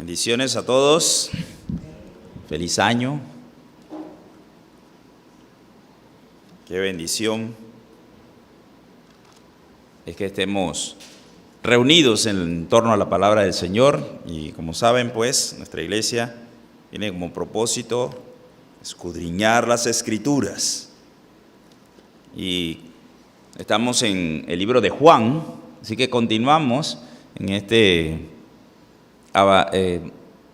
Bendiciones a todos. Feliz año. Qué bendición es que estemos reunidos en torno a la palabra del Señor. Y como saben, pues, nuestra iglesia tiene como propósito escudriñar las Escrituras. Y estamos en el libro de Juan, así que continuamos en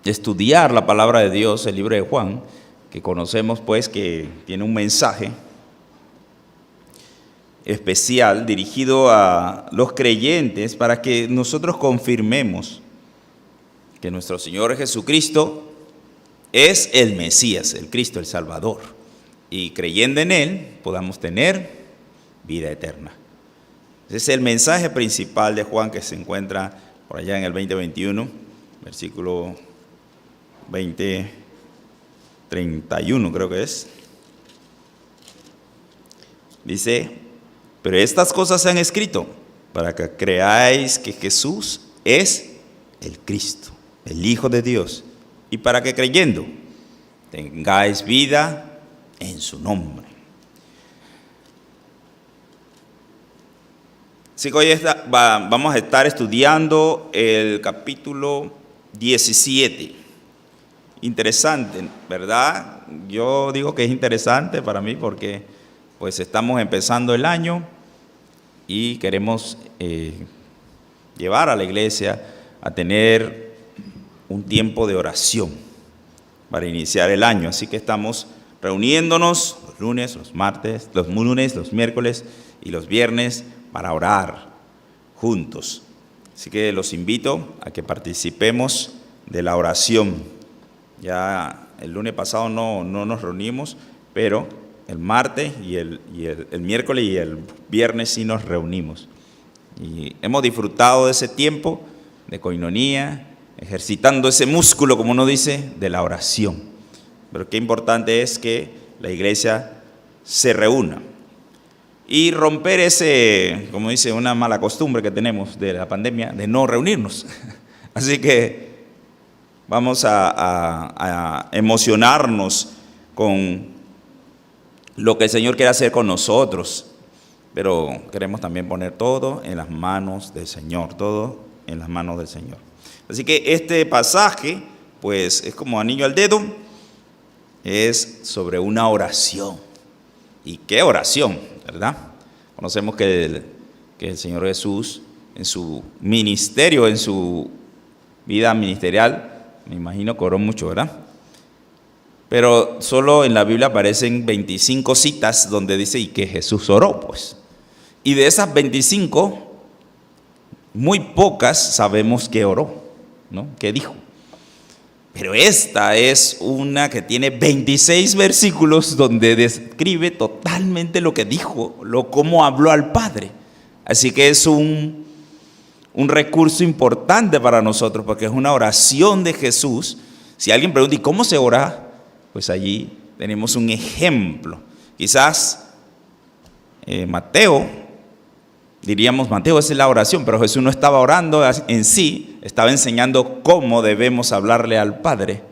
estudiar la palabra de Dios, el libro de Juan, que conocemos pues que tiene un mensaje especial dirigido a los creyentes para que nosotros confirmemos que nuestro Señor Jesucristo es el Mesías, el Cristo, el Salvador, y creyendo en Él podamos tener vida eterna. Ese es el mensaje principal de Juan, que se encuentra por allá en el 20:21, versículo 20:31 creo que es. Dice: pero estas cosas se han escrito para que creáis que Jesús es el Cristo, el Hijo de Dios, y para que creyendo tengáis vida en su nombre. Así que hoy vamos a estar estudiando el capítulo 17. Interesante, ¿verdad? Yo digo que es interesante para mí porque pues estamos empezando el año y queremos llevar a la iglesia a tener un tiempo de oración para iniciar el año. Así que estamos reuniéndonos los lunes, los martes, los lunes, los miércoles y los viernes para orar juntos. Así que los invito a que participemos de la oración. Ya el lunes pasado no nos reunimos, pero el martes y el miércoles y el viernes sí nos reunimos. Y hemos disfrutado de ese tiempo de coinonía, ejercitando ese músculo, como uno dice, de la oración. Pero qué importante es que la iglesia se reúna y romper ese, como dice, una mala costumbre que tenemos de la pandemia, de no reunirnos. Así que vamos a emocionarnos con lo que el Señor quiere hacer con nosotros, pero queremos también poner todo en las manos del Señor, todo en las manos del Señor. Así que este pasaje, pues, es como anillo al dedo, es sobre una oración. ¿Y qué oración, verdad? Conocemos que el Señor Jesús, en su ministerio, en su vida ministerial, me imagino que oró mucho, ¿verdad? Pero solo en la Biblia aparecen 25 citas donde dice y que Jesús oró, pues. Y de esas 25, muy pocas sabemos que oró, ¿no? ¿Qué dijo? Pero esta es una que tiene 26 versículos donde describe totalmente lo que dijo, cómo habló al Padre. Así que es un recurso importante para nosotros, porque es una oración de Jesús. Si alguien pregunta, ¿y cómo se ora? Pues allí tenemos un ejemplo. Quizás Mateo, esa es la oración, pero Jesús no estaba orando en sí, estaba enseñando cómo debemos hablarle al Padre.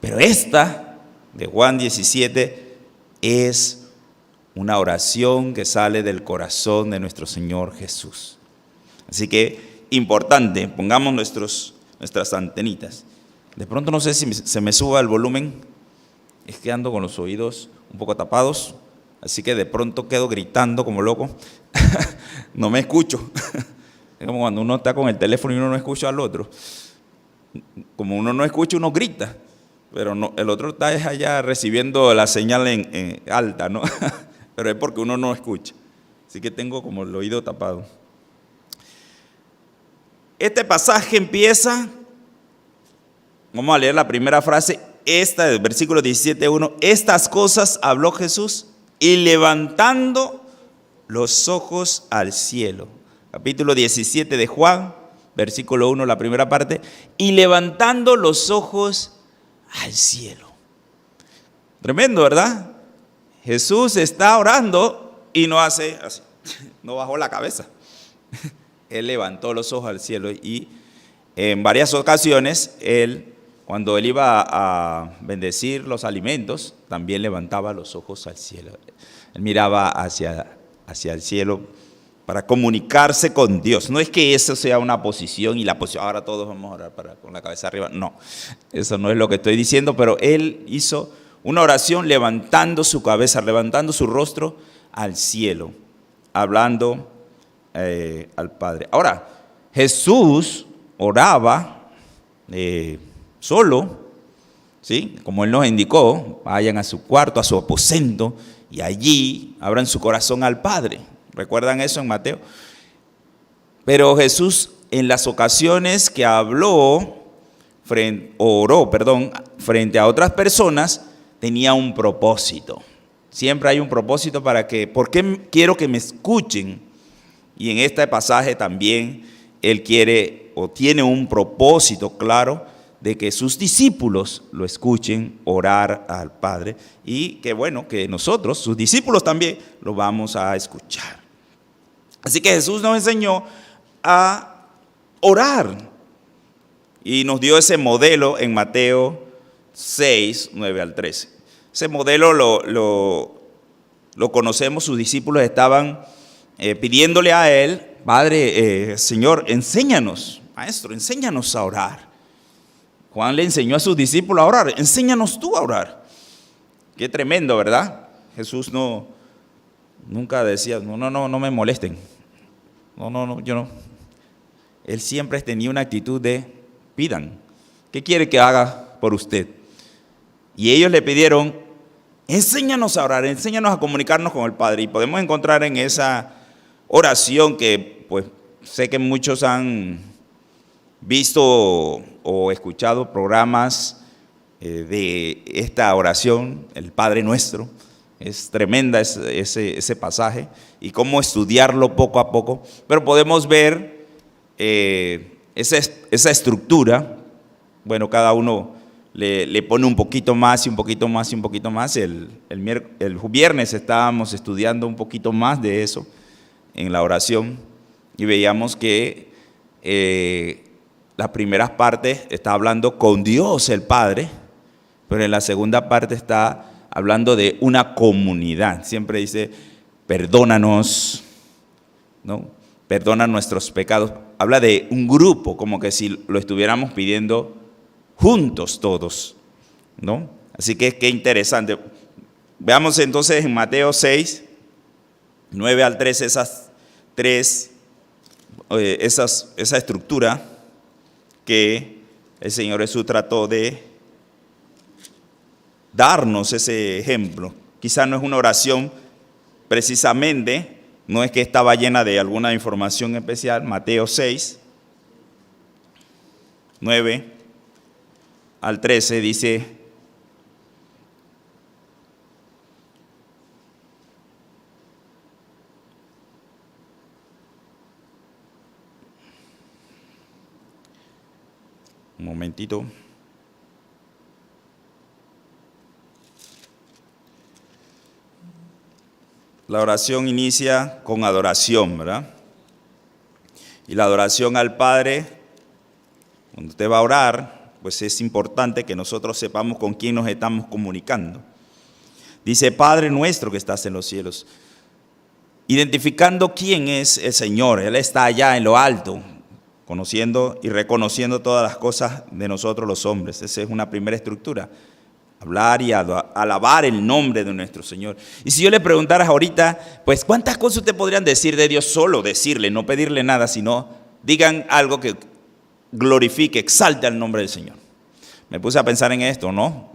Pero esta, de Juan 17, es una oración que sale del corazón de nuestro Señor Jesús. Así que, importante, pongamos nuestras antenitas. De pronto no sé si se me suba el volumen, es que ando con los oídos un poco tapados, así que de pronto quedo gritando como loco. No me escucho. Es como cuando uno está con el teléfono y uno no escucha al otro. Como uno no escucha, uno grita, pero no, el otro está allá recibiendo la señal en alta, ¿no? Pero es porque uno no escucha. Así que tengo como el oído tapado. Este pasaje empieza, vamos a leer la primera frase, esta del versículo 17:1. Estas cosas habló Jesús y levantando los ojos al cielo. Capítulo 17 de Juan, versículo 1, la primera parte. Y levantando los ojos al cielo. Tremendo, ¿verdad? Jesús está orando y no hace así, no bajó la cabeza. Él levantó los ojos al cielo y En varias ocasiones, cuando él iba a bendecir los alimentos, también levantaba los ojos al cielo. Él miraba hacia el cielo para comunicarse con Dios. No es que eso sea una posición y la posición, ahora todos vamos a orar con la cabeza arriba. No, eso no es lo que estoy diciendo, pero él hizo una oración levantando su cabeza, levantando su rostro al cielo, hablando al Padre. Ahora, Jesús oraba solo, ¿sí? Como él nos indicó, vayan a su cuarto, a su aposento, y allí abran su corazón al Padre. ¿Recuerdan eso en Mateo? Pero Jesús, en las ocasiones que oró frente a otras personas, tenía un propósito. Siempre hay un propósito ¿por qué quiero que me escuchen? Y en este pasaje también él quiere o tiene un propósito claro de que sus discípulos lo escuchen orar al Padre y que bueno, que nosotros, sus discípulos también, lo vamos a escuchar. Así que Jesús nos enseñó a orar y nos dio ese modelo en Mateo 6, 9 al 13. Ese modelo lo conocemos, sus discípulos estaban pidiéndole a él, Padre, Señor, enséñanos, Maestro, enséñanos a orar. Juan le enseñó a sus discípulos a orar, enséñanos tú a orar. Qué tremendo, ¿verdad? Jesús nunca decía, no me molesten. No, yo no. Él siempre tenía una actitud de, pidan, ¿qué quiere que haga por usted? Y ellos le pidieron, enséñanos a orar, enséñanos a comunicarnos con el Padre. Y podemos encontrar en esa oración que pues sé que muchos han visto o escuchado programas de esta oración, el Padre Nuestro. Es tremenda ese pasaje y cómo estudiarlo poco a poco. Pero podemos ver esa estructura. Bueno, cada uno le pone un poquito más y un poquito más y un poquito más. El viernes estábamos estudiando un poquito más de eso en la oración y veíamos que las primeras partes está hablando con Dios el Padre, pero en la segunda parte está hablando de una comunidad. Siempre dice, perdónanos, ¿no? Perdona nuestros pecados. Habla de un grupo, como que si lo estuviéramos pidiendo juntos todos, ¿no? Así que qué interesante. Veamos entonces en Mateo 6, 9 al 13, esa estructura que el Señor Jesús trató de darnos ese ejemplo. Quizás no es una oración precisamente, no es que estaba llena de alguna información especial. Mateo 6, 9 al 13 dice, un momentito. La oración inicia con adoración, ¿verdad? Y la adoración al Padre, cuando usted va a orar, pues es importante que nosotros sepamos con quién nos estamos comunicando. Dice, Padre nuestro que estás en los cielos, identificando quién es el Señor. Él está allá en lo alto, conociendo y reconociendo todas las cosas de nosotros los hombres. Esa es una primera estructura. Hablar y alabar el nombre de nuestro Señor. Y si yo le preguntara ahorita, pues ¿cuántas cosas usted podrían decir de Dios? Solo decirle, no pedirle nada, sino digan algo que glorifique, exalte al nombre del Señor. Me puse a pensar en esto, ¿no?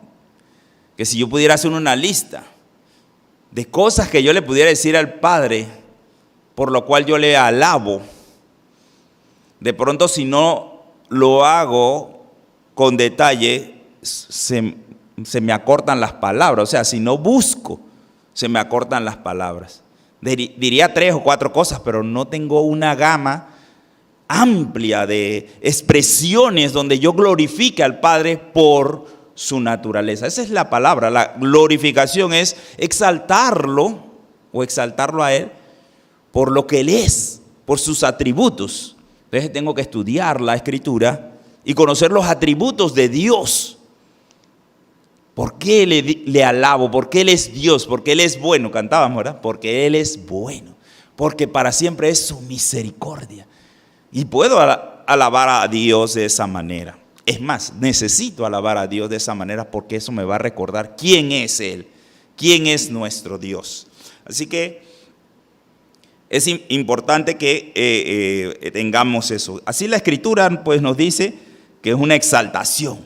Que si yo pudiera hacer una lista de cosas que yo le pudiera decir al Padre, por lo cual yo le alabo, de pronto si no lo hago con detalle, se me acortan las palabras. O sea, si no busco, se me acortan las palabras. Diría 3 o 4 cosas, pero no tengo una gama amplia de expresiones donde yo glorifique al Padre por su naturaleza. Esa es la palabra. La glorificación es exaltarlo o exaltarlo a Él por lo que Él es, por sus atributos. Entonces tengo que estudiar la Escritura y conocer los atributos de Dios. ¿Por qué le alabo? Porque Él es Dios, porque Él es bueno. Cantábamos, ¿verdad? Porque Él es bueno, porque para siempre es su misericordia. Y puedo alabar a Dios de esa manera. Es más, necesito alabar a Dios de esa manera porque eso me va a recordar quién es Él, quién es nuestro Dios. Así que es importante que tengamos eso. Así la Escritura pues nos dice que es una exaltación.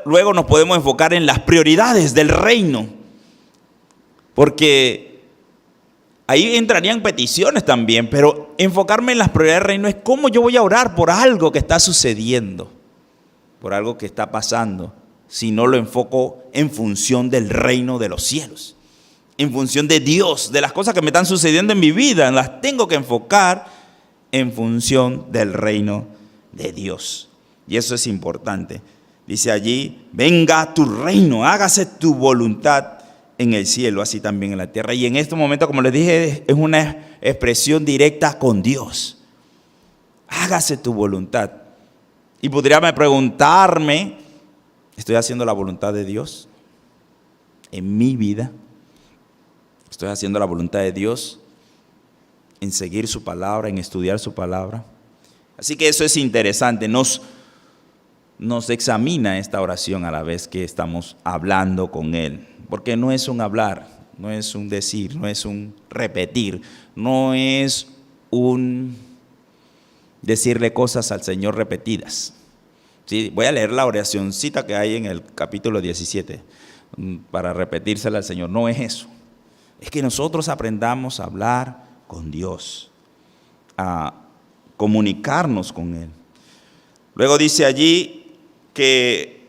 Luego nos podemos enfocar en las prioridades del reino, porque ahí entrarían peticiones también, pero enfocarme en las prioridades del reino es cómo yo voy a orar por algo que está sucediendo, por algo que está pasando, si no lo enfoco en función del reino de los cielos, en función de Dios, de las cosas que me están sucediendo en mi vida, las tengo que enfocar en función del reino de Dios. Y eso es importante. Dice allí, venga tu reino, hágase tu voluntad en el cielo, así también en la tierra. Y en este momento, como les dije, es una expresión directa con Dios. Hágase tu voluntad. Y podría preguntarme, ¿estoy haciendo la voluntad de Dios en mi vida? ¿Estoy haciendo la voluntad de Dios en seguir su palabra, en estudiar su palabra? Así que eso es interesante. Nos examina esta oración a la vez que estamos hablando con Él. Porque no es un hablar, no es un decir, no es un repetir, no es un decirle cosas al Señor repetidas. ¿Sí? Voy a leer la oracióncita que hay en el capítulo 17 para repetírsela al Señor. No es eso. Es que nosotros aprendamos a hablar con Dios, a comunicarnos con Él. Luego dice allí que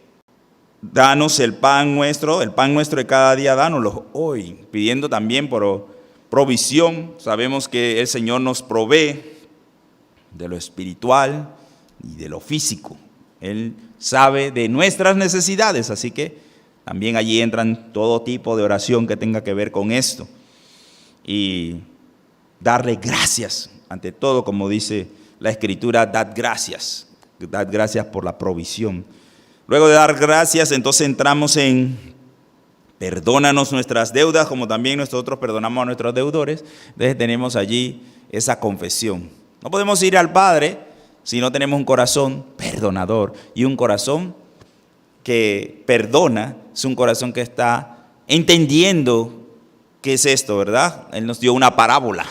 danos el pan nuestro de cada día, dánoslo hoy, pidiendo también por provisión. Sabemos que el Señor nos provee de lo espiritual y de lo físico. Él sabe de nuestras necesidades, así que también allí entran todo tipo de oración que tenga que ver con esto. Y darle gracias, ante todo, como dice la Escritura, dad gracias por la provisión. Luego de dar gracias, entonces entramos en perdónanos nuestras deudas, como también nosotros perdonamos a nuestros deudores. Entonces tenemos allí esa confesión. No podemos ir al Padre si no tenemos un corazón perdonador. Y un corazón que perdona es un corazón que está entendiendo qué es esto, ¿verdad? Él nos dio una parábola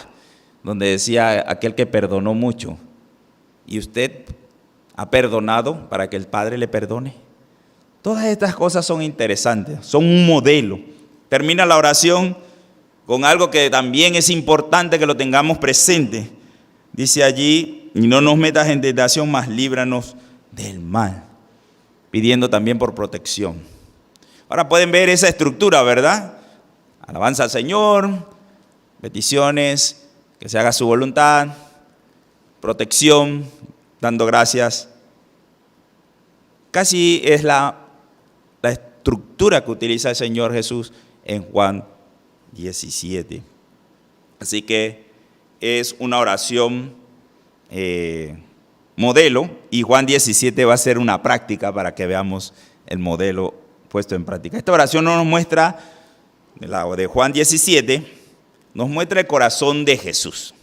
donde decía aquel que perdonó mucho. ¿Y usted ha perdonado para que el Padre le perdone? Todas estas cosas son interesantes, son un modelo. Termina la oración con algo que también es importante que lo tengamos presente. Dice allí, y no nos metas en tentación, mas líbranos del mal, pidiendo también por protección. Ahora pueden ver esa estructura, ¿verdad? Alabanza al Señor, peticiones, que se haga su voluntad, protección, dando gracias. Casi es la estructura que utiliza el Señor Jesús en Juan 17. Así que es una oración modelo, y Juan 17 va a ser una práctica para que veamos el modelo puesto en práctica. Esta oración no nos muestra, la de Juan 17, nos muestra el corazón de Jesús.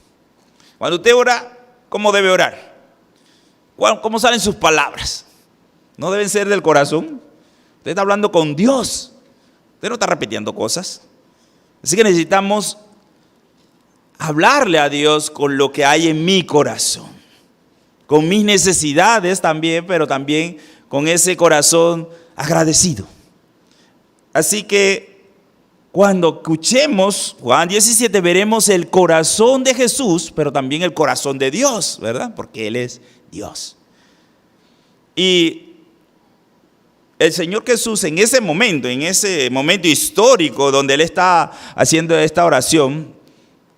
Cuando usted ora, ¿cómo debe orar? ¿Cómo salen sus palabras? No deben ser del corazón. Usted está hablando con Dios. Usted no está repitiendo cosas. Así que necesitamos hablarle a Dios con lo que hay en mi corazón. Con mis necesidades también, pero también con ese corazón agradecido. Así que cuando escuchemos Juan 17 veremos el corazón de Jesús, pero también el corazón de Dios, ¿verdad? Porque Él es Dios. Y el Señor Jesús en ese momento histórico donde Él está haciendo esta oración,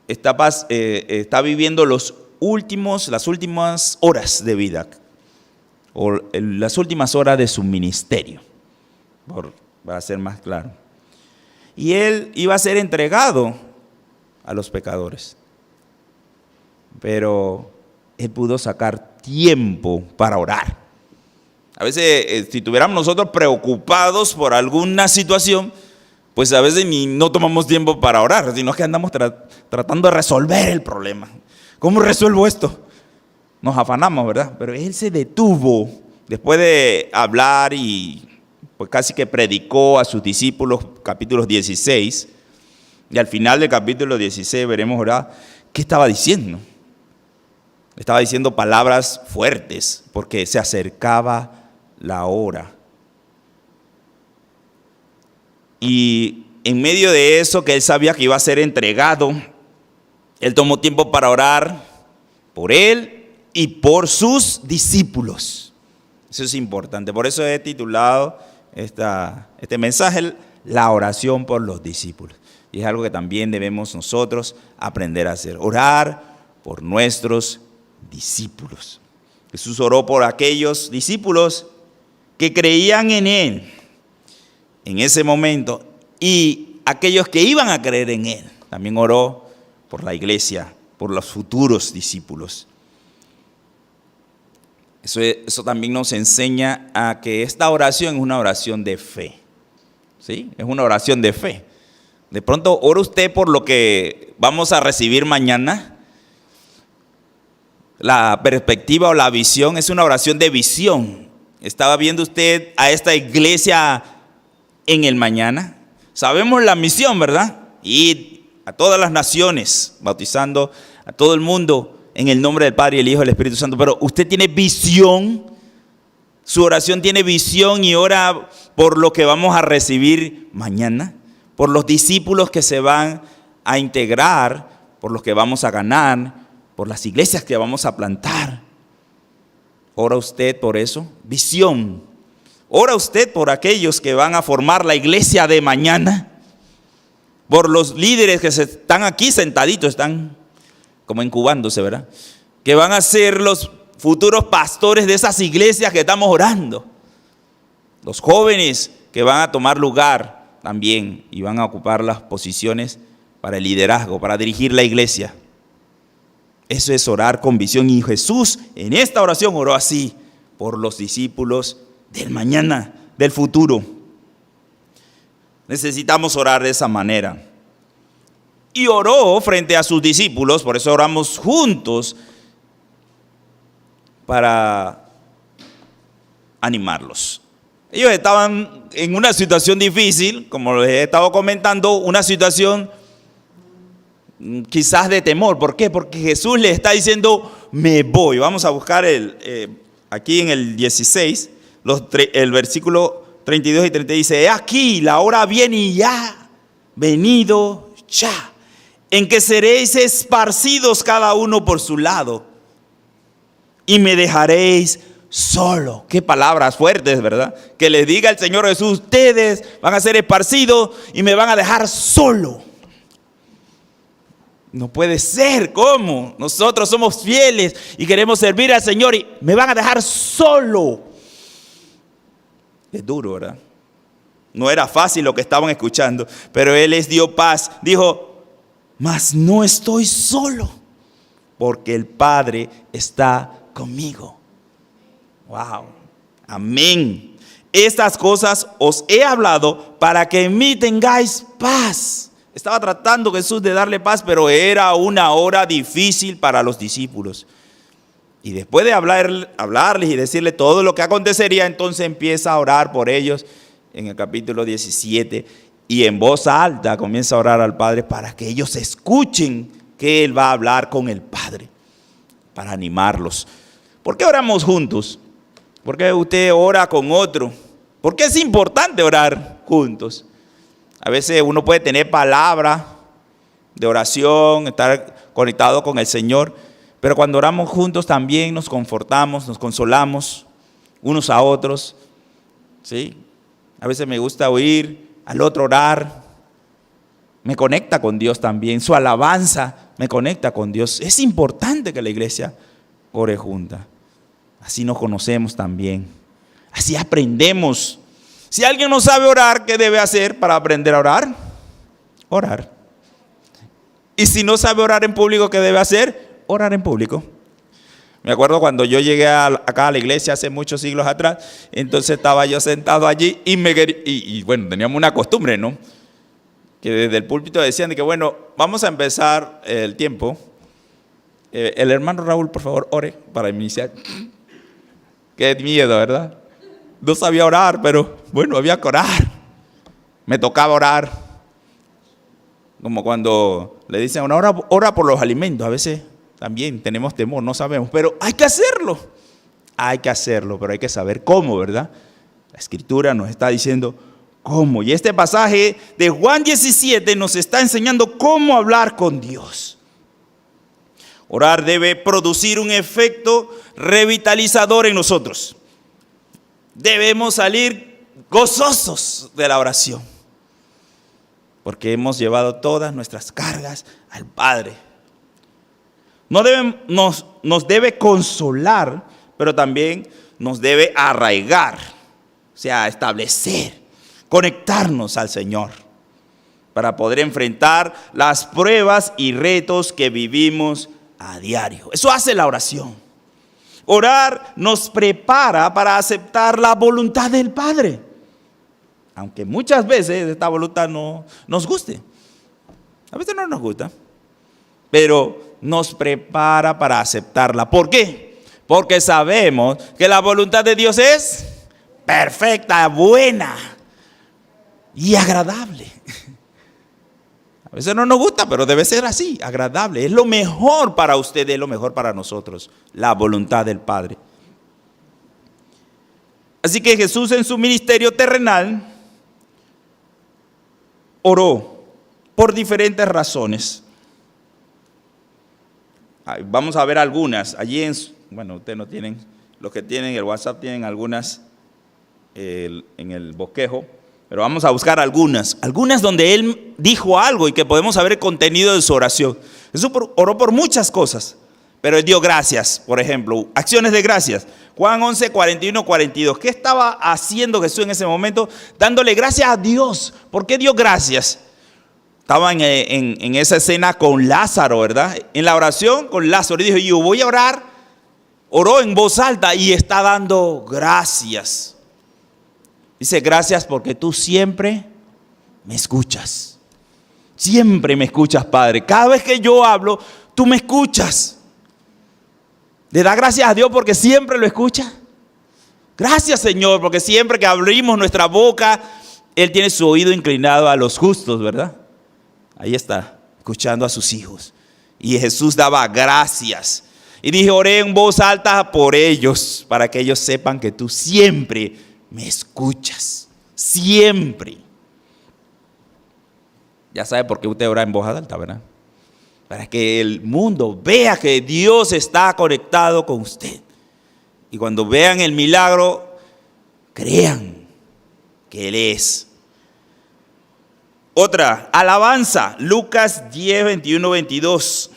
está viviendo las últimas horas de vida, o las últimas horas de su ministerio, para ser más claro. Y Él iba a ser entregado a los pecadores, pero Él pudo sacar tiempo para orar. A veces, si estuviéramos nosotros preocupados por alguna situación, pues a veces ni no tomamos tiempo para orar, sino que andamos tratando de resolver el problema. ¿Cómo resuelvo esto? Nos afanamos, ¿verdad? Pero él se detuvo después de hablar y pues casi que predicó a sus discípulos, capítulos 16. Y al final del capítulo 16 veremos, ¿verdad?, qué estaba diciendo. Estaba diciendo palabras fuertes porque se acercaba la hora. Y en medio de eso, que él sabía que iba a ser entregado, él tomó tiempo para orar por él y por sus discípulos. Eso es importante. Por eso he titulado este mensaje, la oración por los discípulos. Y es algo que también debemos nosotros aprender a hacer. Orar por nuestros discípulos. Jesús oró por aquellos discípulos que creían en él en ese momento, y aquellos que iban a creer en él. También oró por la iglesia, por los futuros discípulos. Eso también nos enseña a que esta oración es una oración de fe. ¿Sí? Es una oración de fe. De pronto, ora usted por lo que vamos a recibir mañana. La perspectiva o la visión es una oración de visión. ¿Estaba viendo usted a esta iglesia en el mañana? Sabemos la misión, ¿verdad? Ir a todas las naciones, bautizando a todo el mundo en el nombre del Padre y el Hijo y el Espíritu Santo. Pero usted tiene visión, su oración tiene visión y ora por lo que vamos a recibir mañana, por los discípulos que se van a integrar, por los que vamos a ganar, por las iglesias que vamos a plantar. ¿Ora usted por eso? Visión. ¿Ora usted por aquellos que van a formar la iglesia de mañana? Por los líderes que están aquí sentaditos, están como incubándose, ¿verdad? Que van a ser los futuros pastores de esas iglesias que estamos orando. Los jóvenes que van a tomar lugar también y van a ocupar las posiciones para el liderazgo, para dirigir la iglesia. Eso es orar con visión. Y Jesús en esta oración oró así por los discípulos del mañana, del futuro. Necesitamos orar de esa manera. Y oró frente a sus discípulos, por eso oramos juntos, para animarlos. Ellos estaban en una situación difícil, como les he estado comentando, una situación quizás de temor. ¿Por qué? Porque Jesús les está diciendo, me voy. Vamos a buscar aquí en el 16, el versículo 32 y 30 dice, he aquí, la hora viene y ya, venido ya, en que seréis esparcidos cada uno por su lado, y me dejaréis solo. Qué palabras fuertes, ¿verdad? Que les diga el Señor Jesús, ustedes van a ser esparcidos y me van a dejar solo. No puede ser, ¿cómo? Nosotros somos fieles y queremos servir al Señor y me van a dejar solo. Es duro, ¿verdad? No era fácil lo que estaban escuchando, pero Él les dio paz. Dijo, mas no estoy solo, porque el Padre está conmigo. Wow, amén. Estas cosas os he hablado para que en mí tengáis paz. Estaba tratando Jesús de darle paz, pero era una hora difícil para los discípulos. Y después de hablarles y decirles todo lo que acontecería, entonces empieza a orar por ellos en el capítulo 17. Y en voz alta comienza a orar al Padre para que ellos escuchen que Él va a hablar con el Padre, para animarlos. ¿Por qué oramos juntos? ¿Por qué usted ora con otro? ¿Por qué es importante orar juntos? A veces uno puede tener palabra de oración, estar conectado con el Señor, pero cuando oramos juntos también nos confortamos, nos consolamos unos a otros, ¿sí? A veces me gusta oír al otro orar, me conecta con Dios también, su alabanza me conecta con Dios. Es importante que la iglesia ore junta, así nos conocemos también, así aprendemos. Si alguien no sabe orar, ¿qué debe hacer para aprender a orar? Orar. Y si no sabe orar en público, ¿qué debe hacer? Orar en público. Me acuerdo cuando yo llegué acá a la iglesia hace muchos siglos atrás, entonces estaba yo sentado allí y bueno, teníamos una costumbre, ¿no? Que desde el púlpito decían de que bueno, vamos a empezar el tiempo. El hermano Raúl, por favor, ore para iniciar. Qué miedo, ¿verdad? No sabía orar, pero bueno, había que orar. Me tocaba orar. Como cuando le dicen, ora por los alimentos. A veces también tenemos temor, no sabemos, pero hay que hacerlo. Hay que hacerlo, pero hay que saber cómo, ¿verdad? La Escritura nos está diciendo cómo. Y este pasaje de Juan 17 nos está enseñando cómo hablar con Dios. Orar debe producir un efecto revitalizador en nosotros. Debemos salir gozosos de la oración, porque hemos llevado todas nuestras cargas al Padre. Nos debe consolar, pero también nos debe arraigar, o sea, establecer, conectarnos al Señor, para poder enfrentar las pruebas y retos que vivimos a diario. Eso hace la oración. Orar nos prepara para aceptar la voluntad del Padre, aunque muchas veces esta voluntad no nos guste. A veces no nos gusta, pero nos prepara para aceptarla. ¿Por qué? Porque sabemos que la voluntad de Dios es perfecta, buena y agradable. A veces no nos gusta, pero debe ser así, agradable. Es lo mejor para usted, es lo mejor para nosotros, la voluntad del Padre. Así que Jesús en su ministerio terrenal oró por diferentes razones. Vamos a ver algunas. Allí bueno, ustedes no tienen, los que tienen el WhatsApp tienen algunas en el bosquejo. Pero vamos a buscar algunas donde él dijo algo y que podemos saber el contenido de su oración. Jesús oró por muchas cosas, pero él dio gracias, por ejemplo, acciones de gracias. Juan 11, 41, 42. ¿Qué estaba haciendo Jesús en ese momento? Dándole gracias a Dios. ¿Por qué dio gracias? Estaba en esa escena con Lázaro, ¿verdad? En la oración con Lázaro. Y dijo, yo voy a orar. Oró en voz alta y está dando gracias. Dice, gracias porque tú siempre me escuchas. Siempre me escuchas, Padre. Cada vez que yo hablo, tú me escuchas. ¿Le da gracias a Dios porque siempre lo escucha? Gracias, Señor, porque siempre que abrimos nuestra boca, Él tiene su oído inclinado a los justos, ¿verdad? Ahí está, escuchando a sus hijos. Y Jesús daba gracias. Y dije, oré en voz alta por ellos, para que ellos sepan que tú siempre me escuchas, siempre. Ya sabe por qué usted ora en voz alta, ¿verdad? Para que el mundo vea que Dios está conectado con usted. Y cuando vean el milagro, crean que Él es. Otra, alabanza, Lucas 10, 21, 22.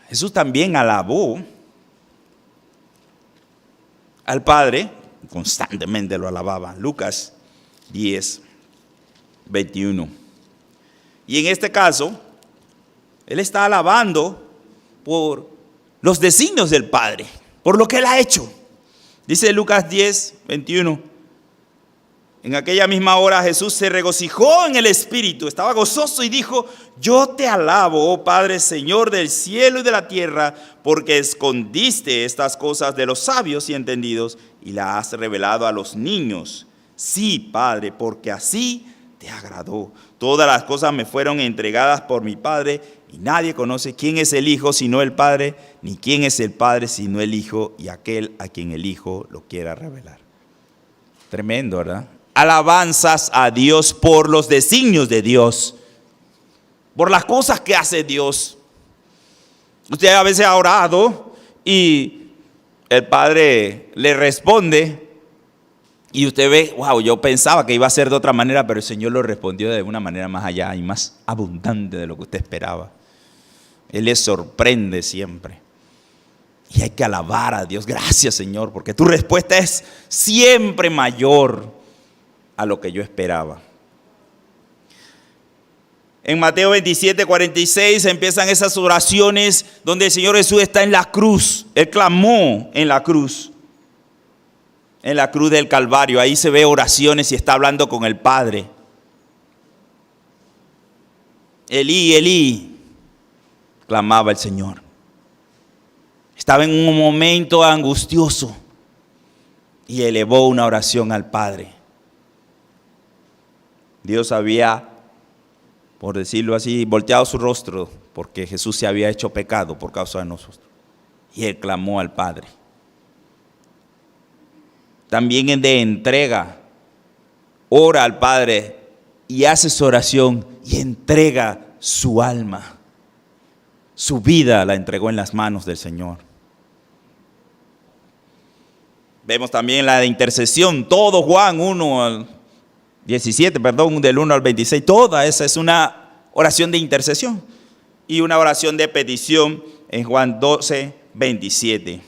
Jesús también alabó al Padre, constantemente lo alababa. Lucas 10, 21. Y en este caso, Él está alabando por los designios del Padre, por lo que Él ha hecho. Dice Lucas 10, 21. En aquella misma hora Jesús se regocijó en el Espíritu, estaba gozoso y dijo, yo te alabo, oh Padre, Señor del cielo y de la tierra, porque escondiste estas cosas de los sabios y entendidos y las has revelado a los niños. Sí, Padre, porque así te agradó. Todas las cosas me fueron entregadas por mi Padre y nadie conoce quién es el Hijo sino el Padre, ni quién es el Padre sino el Hijo y aquel a quien el Hijo lo quiera revelar. Tremendo, ¿verdad? Alabanzas a Dios por los designios de Dios, por las cosas que hace Dios. Usted a veces ha orado y el Padre le responde y usted ve, wow, yo pensaba que iba a ser de otra manera, pero el Señor lo respondió de una manera más allá y más abundante de lo que usted esperaba. Él le sorprende siempre. Y hay que alabar a Dios. Gracias, Señor, porque tu respuesta es siempre mayor a lo que yo esperaba. En Mateo 27, 46 empiezan esas oraciones donde el Señor Jesús está en la cruz. Él clamó en la cruz del Calvario. Ahí se ve oraciones y está hablando con el Padre. Elí, Elí, clamaba el Señor. Estaba en un momento angustioso y elevó una oración al Padre. Dios había, por decirlo así, volteado su rostro porque Jesús se había hecho pecado por causa de nosotros. Y él clamó al Padre. También en de entrega, ora al Padre y hace su oración y entrega su alma. Su vida la entregó en las manos del Señor. Vemos también la de intercesión, todo Juan 1 al 17, del 1 al 26, toda esa es una oración de intercesión y una oración de petición en Juan 12, 27.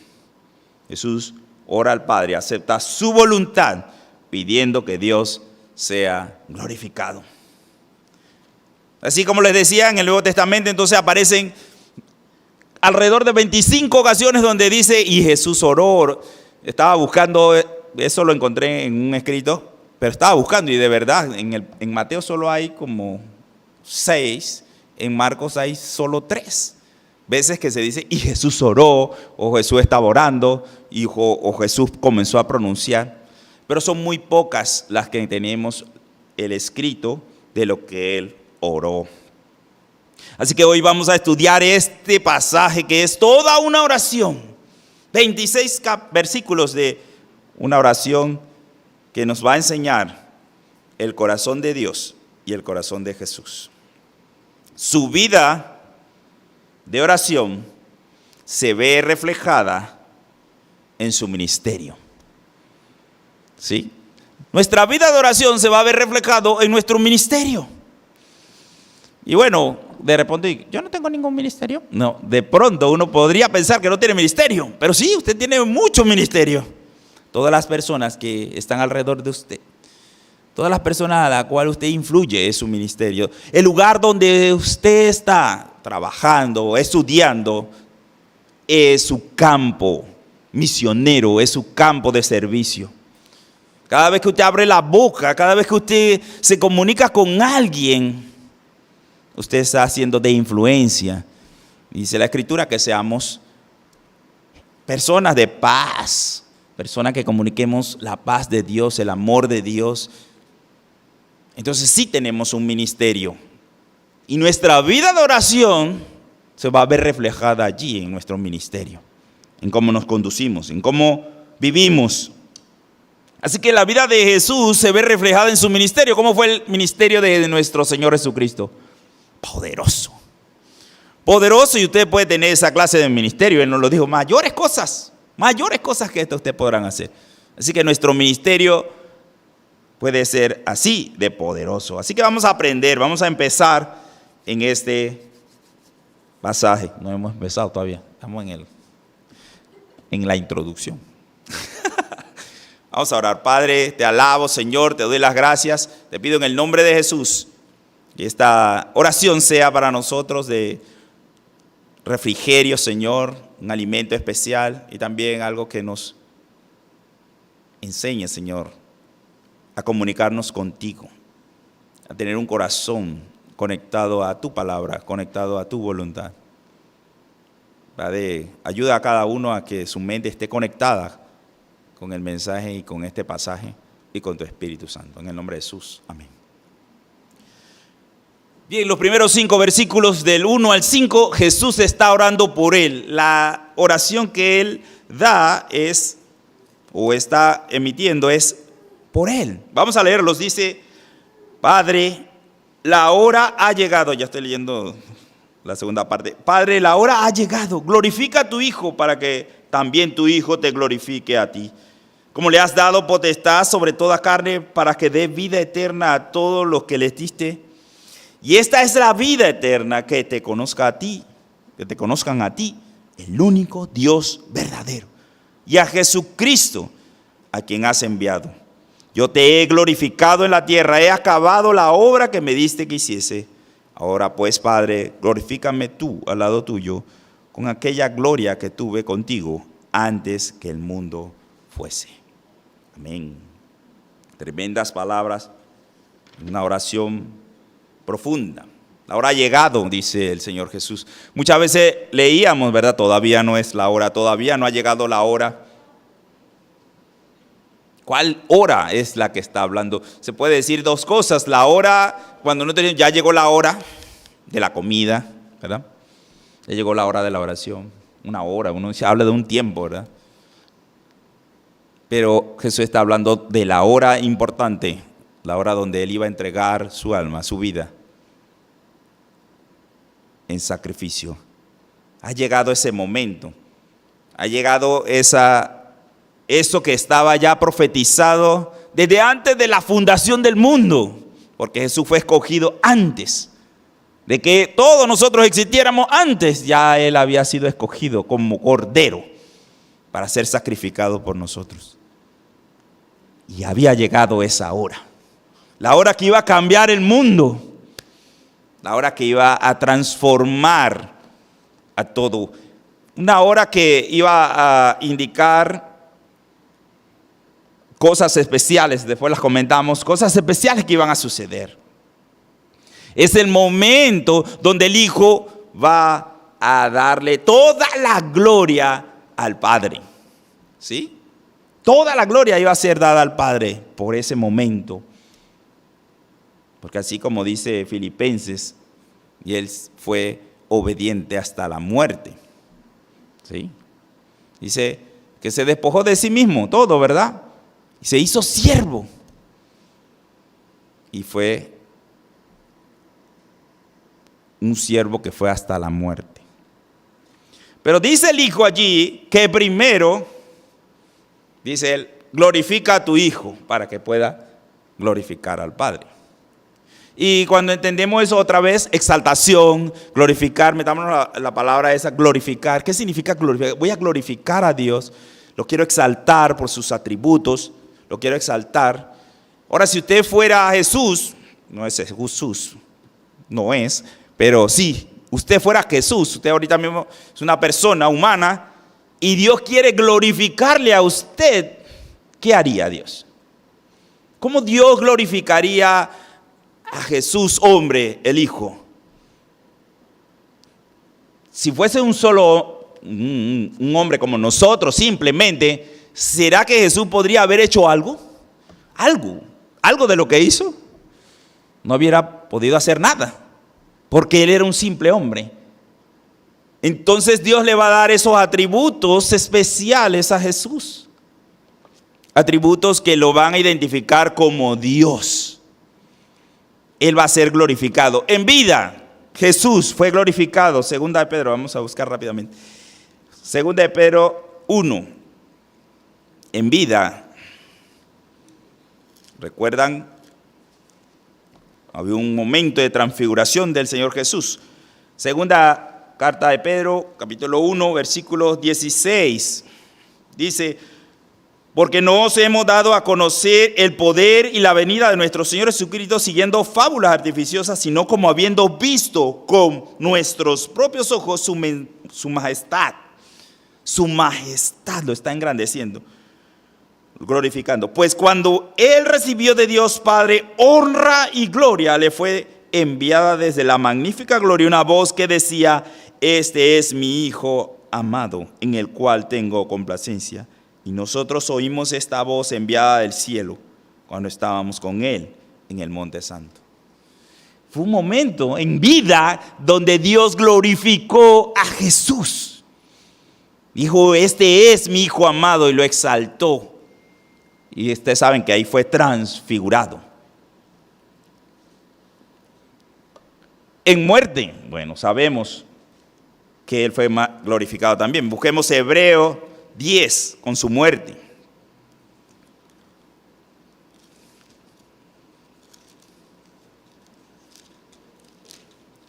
Jesús ora al Padre, acepta su voluntad, pidiendo que Dios sea glorificado. Así como les decía, en el Nuevo Testamento entonces aparecen alrededor de 25 ocasiones donde dice, y Jesús oró. Estaba buscando, eso lo encontré en un escrito, pero estaba buscando y de verdad, en Mateo solo hay como 6, en Marcos hay solo 3 veces que se dice, y Jesús oró, o Jesús estaba orando, o Jesús comenzó a pronunciar. Pero son muy pocas las que tenemos el escrito de lo que él oró. Así que hoy vamos a estudiar este pasaje que es toda una oración. 26 versículos de una oración que nos va a enseñar el corazón de Dios y el corazón de Jesús. Su vida de oración se ve reflejada en su ministerio. ¿Sí? Nuestra vida de oración se va a ver reflejado en nuestro ministerio. Y bueno, de repente, yo no tengo ningún ministerio. No, de pronto uno podría pensar que no tiene ministerio, pero sí, usted tiene mucho ministerio. Todas las personas que están alrededor de usted, todas las personas a las cuales usted influye es su ministerio. El lugar donde usted está trabajando, estudiando, es su campo misionero, es su campo de servicio. Cada vez que usted abre la boca, cada vez que usted se comunica con alguien, usted está haciendo de influencia. Dice la Escritura que seamos personas de paz, personas que comuniquemos la paz de Dios, el amor de Dios. Entonces sí tenemos un ministerio. Y nuestra vida de oración se va a ver reflejada allí en nuestro ministerio, en cómo nos conducimos, en cómo vivimos. Así que la vida de Jesús se ve reflejada en su ministerio. ¿Cómo fue el ministerio de nuestro Señor Jesucristo? Poderoso. Poderoso, y usted puede tener esa clase de ministerio. Él nos lo dijo, mayores cosas que esto ustedes podrán hacer. Así que nuestro ministerio puede ser así de poderoso. Así que vamos a aprender, vamos a empezar en este pasaje. No hemos empezado todavía, estamos en la introducción. Vamos a orar. Padre, te alabo, Señor, te doy las gracias. Te pido en el nombre de Jesús que esta oración sea para nosotros de refrigerio, Señor, un alimento especial y también algo que nos enseñe, Señor, a comunicarnos contigo, a tener un corazón conectado a tu palabra, conectado a tu voluntad. Padre, ayuda a cada uno a que su mente esté conectada con el mensaje y con este pasaje y con tu Espíritu Santo. En el nombre de Jesús. Amén. Bien, los primeros 5 versículos del 1 al 5, Jesús está orando por él. La oración que él da es, o está emitiendo, es por él. Vamos a leerlos. Dice, Padre, la hora ha llegado. Ya estoy leyendo la segunda parte. Padre, la hora ha llegado. Glorifica a tu Hijo para que también tu Hijo te glorifique a ti. Como le has dado potestad sobre toda carne para que dé vida eterna a todos los que les diste. Y esta es la vida eterna, que te conozca a ti, que te conozcan a ti, el único Dios verdadero, y a Jesucristo, a quien has enviado. Yo te he glorificado en la tierra, he acabado la obra que me diste que hiciese. Ahora pues, Padre, glorifícame tú al lado tuyo con aquella gloria que tuve contigo antes que el mundo fuese. Amén. Tremendas palabras, una oración profunda. La hora ha llegado, dice el Señor Jesús. Muchas veces leíamos, ¿verdad? Todavía no es la hora, todavía no ha llegado la hora. ¿Cuál hora es la que está hablando? Se puede decir dos cosas. La hora, cuando uno ya llegó la hora de la comida, ¿verdad? Ya llegó la hora de la oración. Una hora, uno habla de un tiempo, ¿verdad? Pero Jesús está hablando de la hora importante, la hora donde Él iba a entregar su alma, su vida, en sacrificio. Ha llegado ese momento. Ha llegado eso que estaba ya profetizado desde antes de la fundación del mundo, porque Jesús fue escogido antes de que todos nosotros existiéramos. Antes ya Él había sido escogido como cordero para ser sacrificado por nosotros. Y había llegado esa hora, la hora que iba a cambiar el mundo, la hora que iba a transformar a todo, una hora que iba a indicar cosas especiales. Después las comentamos, cosas especiales que iban a suceder. Es el momento donde el Hijo va a darle toda la gloria al Padre. ¿Sí? Toda la gloria iba a ser dada al Padre por ese momento. Porque así como dice Filipenses, y Él fue obediente hasta la muerte. ¿Sí? Dice que se despojó de sí mismo, todo, ¿verdad? Y se hizo siervo. Y fue un siervo que fue hasta la muerte. Pero dice el Hijo allí que primero, dice Él, glorifica a tu Hijo para que pueda glorificar al Padre. Y cuando entendemos eso otra vez, exaltación, glorificar, metámonos la palabra esa, glorificar. ¿Qué significa glorificar? Voy a glorificar a Dios, lo quiero exaltar por sus atributos, lo quiero exaltar. Ahora, si usted fuera Jesús, no es Jesús, no es, pero sí, usted fuera Jesús, usted ahorita mismo es una persona humana y Dios quiere glorificarle a usted, ¿qué haría Dios? ¿Cómo Dios glorificaría a Jesús, hombre, el Hijo? Si fuese un hombre como nosotros, simplemente, ¿será que Jesús podría haber hecho algo? Algo de lo que hizo. No hubiera podido hacer nada, porque Él era un simple hombre. Entonces Dios le va a dar esos atributos especiales a Jesús. Atributos que lo van a identificar como Dios. Él va a ser glorificado. En vida, Jesús fue glorificado. Segunda de Pedro, vamos a buscar rápidamente. Segunda de Pedro 1. En vida. ¿Recuerdan? Había un momento de transfiguración del Señor Jesús. Segunda carta de Pedro, capítulo 1, versículo 16. Dice: porque no os hemos dado a conocer el poder y la venida de nuestro Señor Jesucristo siguiendo fábulas artificiosas, sino como habiendo visto con nuestros propios ojos su majestad. Su majestad lo está engrandeciendo, glorificando. Pues cuando Él recibió de Dios Padre honra y gloria, le fue enviada desde la magnífica gloria una voz que decía: este es mi Hijo amado, en el cual tengo complacencia. Y nosotros oímos esta voz enviada del cielo cuando estábamos con Él en el Monte Santo. Fue un momento en vida donde Dios glorificó a Jesús. Dijo: este es mi Hijo amado, y lo exaltó. Y ustedes saben que ahí fue transfigurado. En muerte, bueno, sabemos que Él fue glorificado también. Busquemos Hebreos 10 con su muerte.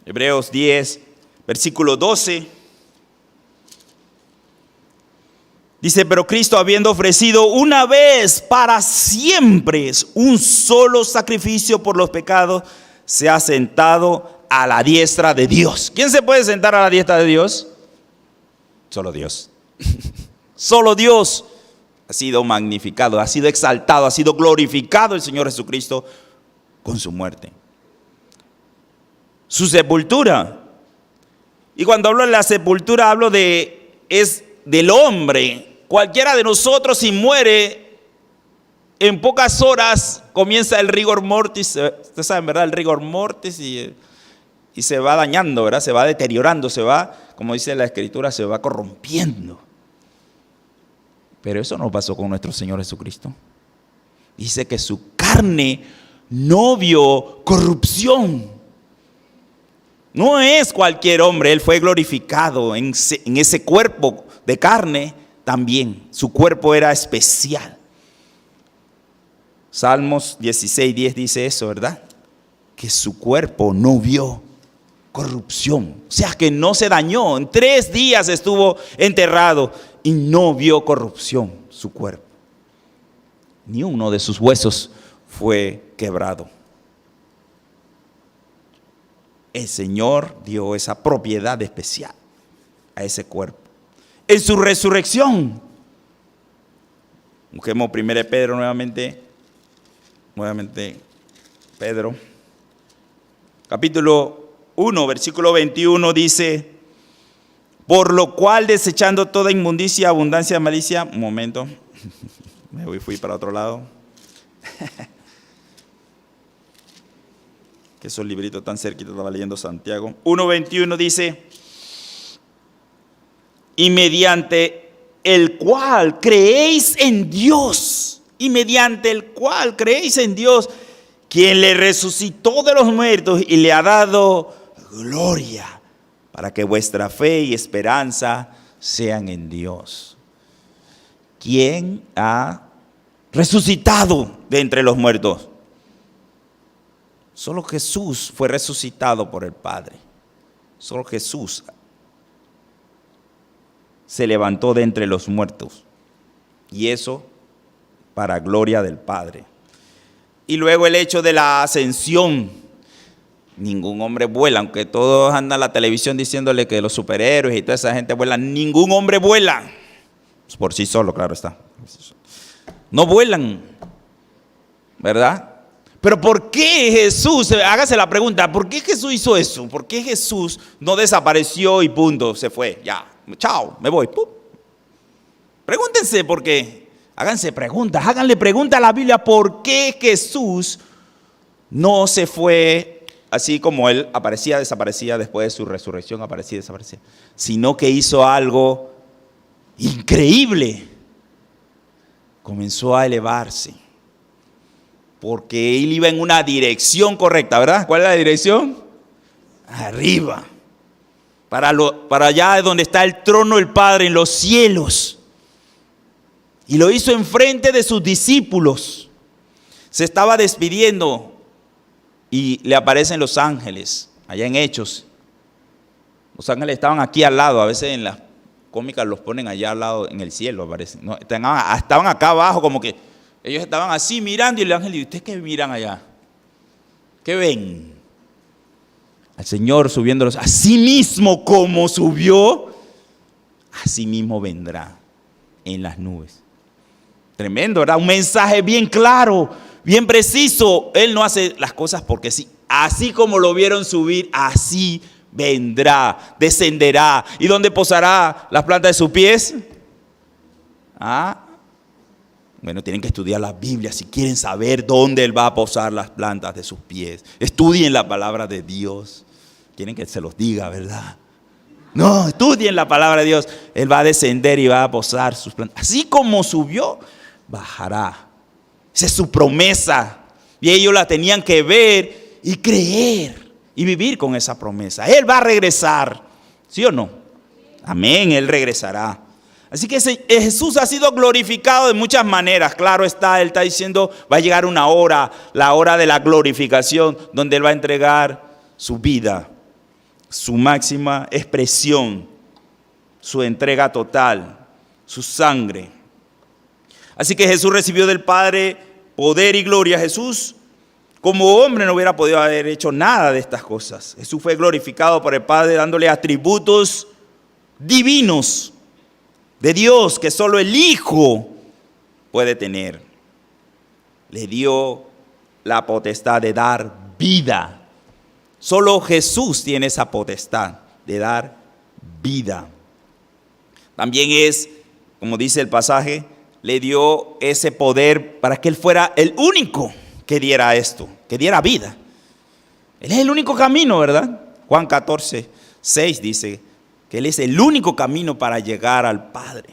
Hebreos 10, versículo 12. Dice: pero Cristo, habiendo ofrecido una vez para siempre un solo sacrificio por los pecados, se ha sentado a la diestra de Dios. ¿Quién se puede sentar a la diestra de Dios? Solo Dios. Solo Dios ha sido magnificado, ha sido exaltado, ha sido glorificado el Señor Jesucristo con su muerte. Su sepultura. Y cuando hablo de la sepultura, hablo es del hombre. Cualquiera de nosotros, si muere, en pocas horas comienza el rigor mortis. Ustedes saben, ¿verdad? El rigor mortis y se va dañando, ¿verdad? Se va deteriorando, se va, como dice la Escritura, se va corrompiendo. Pero eso no pasó con nuestro Señor Jesucristo. Dice que su carne no vio corrupción. No es cualquier hombre, Él fue glorificado en ese cuerpo de carne también. Su cuerpo era especial. Salmos 16:10 dice eso, ¿verdad? Que su cuerpo no vio corrupción. O sea, que no se dañó. En 3 días estuvo enterrado y no vio corrupción su cuerpo. Ni uno de sus huesos fue quebrado. El Señor dio esa propiedad especial a ese cuerpo. En su resurrección. Busquemos 1 Pedro nuevamente. Pedro. Capítulo 1, versículo 21 dice: por lo cual, desechando toda inmundicia, abundancia de malicia. Un momento. Fui para otro lado. Que esos libritos tan cerquitos, estaba leyendo Santiago. 1:21 dice: y mediante el cual creéis en Dios. Y mediante el cual creéis en Dios, quien le resucitó de los muertos y le ha dado gloria, para que vuestra fe y esperanza sean en Dios. ¿Quién ha resucitado de entre los muertos? Solo Jesús fue resucitado por el Padre. Solo Jesús se levantó de entre los muertos. Y eso para gloria del Padre. Y luego el hecho de la ascensión. Ningún hombre vuela, aunque todos andan en la televisión diciéndole que los superhéroes y toda esa gente vuelan. Ningún hombre vuela. Por sí solo, claro está. No vuelan, ¿verdad? Pero ¿por qué Jesús? Hágase la pregunta, ¿por qué Jesús hizo eso? ¿Por qué Jesús no desapareció y punto, se fue? Ya, chao, me voy. ¡Pum! Pregúntense por qué. Háganle preguntas a la Biblia, ¿por qué Jesús no se fue así como Él aparecía, desaparecía después de su resurrección, aparecía, desaparecía? Sino que hizo algo increíble. Comenzó a elevarse. Porque Él iba en una dirección correcta, ¿verdad? ¿Cuál es la dirección? Arriba. Para allá donde está el trono del Padre en los cielos. Y lo hizo enfrente de sus discípulos. Se estaba despidiendo y le aparecen los ángeles, allá en Hechos. Los ángeles estaban aquí al lado, a veces en las cómicas los ponen allá al lado, en el cielo aparecen. No, estaban acá abajo, como que ellos estaban así mirando y el ángel dice: ¿ustedes qué miran allá? ¿Qué ven? Al Señor subiéndolos, así mismo como subió, así mismo vendrá en las nubes. Tremendo, ¿verdad? Un mensaje bien claro, bien preciso. Él no hace las cosas porque sí. Así como lo vieron subir, así vendrá, descenderá. ¿Y dónde posará las plantas de sus pies? Bueno, tienen que estudiar la Biblia si quieren saber dónde Él va a posar las plantas de sus pies. Estudien la palabra de Dios. Quieren que se los diga, ¿verdad? No, estudien la palabra de Dios. Él va a descender y va a posar sus plantas. Así como subió, bajará. Esa es su promesa. Y ellos la tenían que ver y creer y vivir con esa promesa. Él va a regresar. ¿Sí o no? Amén, Él regresará. Así que Jesús ha sido glorificado de muchas maneras. Claro está, Él está diciendo, va a llegar una hora, la hora de la glorificación, donde Él va a entregar su vida, su máxima expresión, su entrega total, su sangre. Así que Jesús recibió del Padre poder y gloria. Jesús Como hombre no hubiera podido haber hecho nada de estas cosas. Jesús fue glorificado por el Padre dándole atributos divinos de Dios que solo el Hijo puede tener. Le dio la potestad de dar vida. Solo Jesús tiene esa potestad de dar vida. También es, como dice el pasaje, le dio ese poder para que Él fuera el único que diera esto, que diera vida. Él es el único camino, ¿verdad? Juan 14:6 dice que Él es el único camino para llegar al Padre.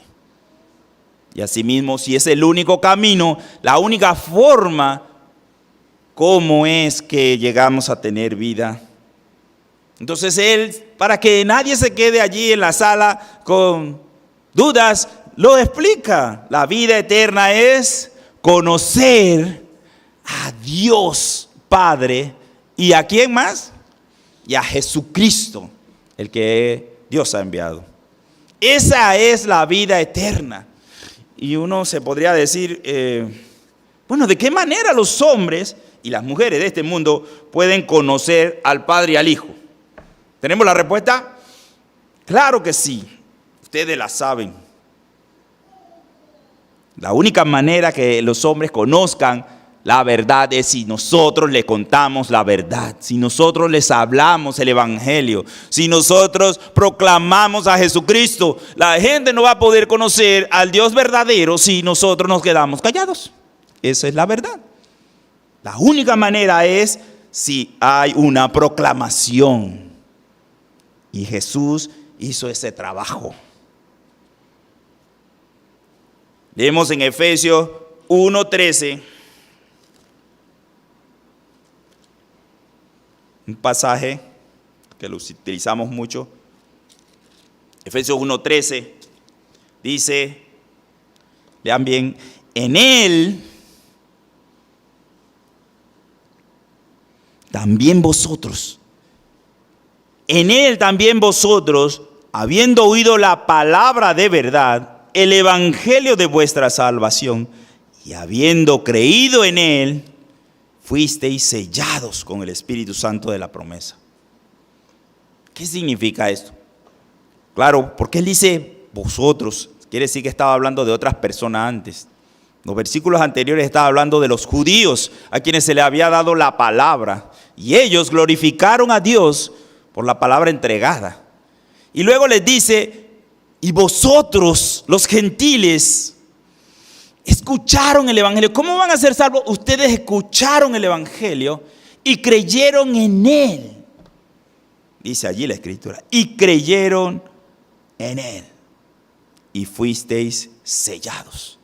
Y asimismo, si es el único camino, la única forma, ¿cómo es que llegamos a tener vida? Entonces Él, para que nadie se quede allí en la sala con dudas, lo explica. La vida eterna es conocer a Dios Padre. ¿Y a quién más? Y a Jesucristo, el que Dios ha enviado. Esa es la vida eterna. Y uno se podría decir, bueno, ¿de qué manera los hombres y las mujeres de este mundo pueden conocer al Padre y al Hijo? ¿Tenemos la respuesta? Claro que sí. Ustedes la saben. La única manera que los hombres conozcan la verdad es si nosotros les contamos la verdad, si nosotros les hablamos el evangelio, si nosotros proclamamos a Jesucristo. La gente no va a poder conocer al Dios verdadero si nosotros nos quedamos callados. Esa es la verdad. La única manera es si hay una proclamación. Y Jesús hizo ese trabajo. Leemos en Efesios 1:13. Un pasaje que lo utilizamos mucho. Efesios 1:13 dice, lean bien, en Él también vosotros, habiendo oído la palabra de verdad, el evangelio de vuestra salvación, y habiendo creído en Él, fuisteis sellados con el Espíritu Santo de la promesa. ¿Qué significa esto? Claro, porque Él dice vosotros, quiere decir que estaba hablando de otras personas antes. Los versículos anteriores estaba hablando de los judíos, a quienes se les había dado la palabra, y ellos glorificaron a Dios por la palabra entregada. Y luego les dice, y vosotros, los gentiles, escucharon el evangelio. ¿Cómo van a ser salvos? Ustedes escucharon el evangelio y creyeron en él. Dice allí la escritura, y creyeron en él y fuisteis sellados.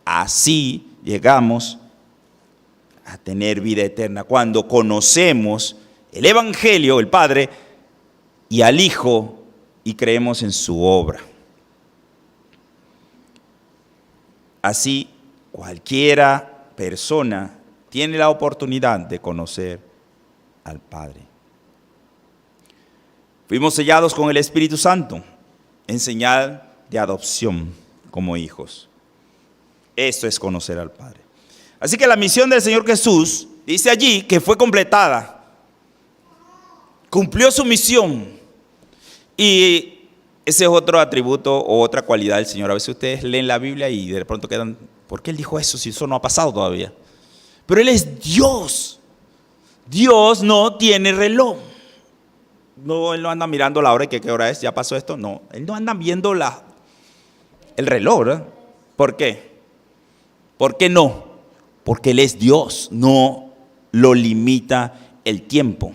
Así llegamos a tener vida eterna, cuando conocemos el evangelio, el Padre, y al Hijo, y creemos en su obra. Así, cualquiera persona tiene la oportunidad de conocer al Padre. Fuimos sellados con el Espíritu Santo en señal de adopción como hijos. Esto es conocer al Padre. Así que la misión del Señor Jesús dice allí que fue completada. Cumplió su misión. Y ese es otro atributo o otra cualidad del Señor. A veces ustedes leen la Biblia y de pronto quedan, ¿por qué Él dijo eso si eso no ha pasado todavía? Pero Él es Dios. Dios no tiene reloj. No, Él no anda mirando la hora y qué hora es, ya pasó esto. No, Él no anda viendo el reloj, ¿verdad? ¿Por qué? ¿Por qué no? Porque Él es Dios, no lo limita el tiempo.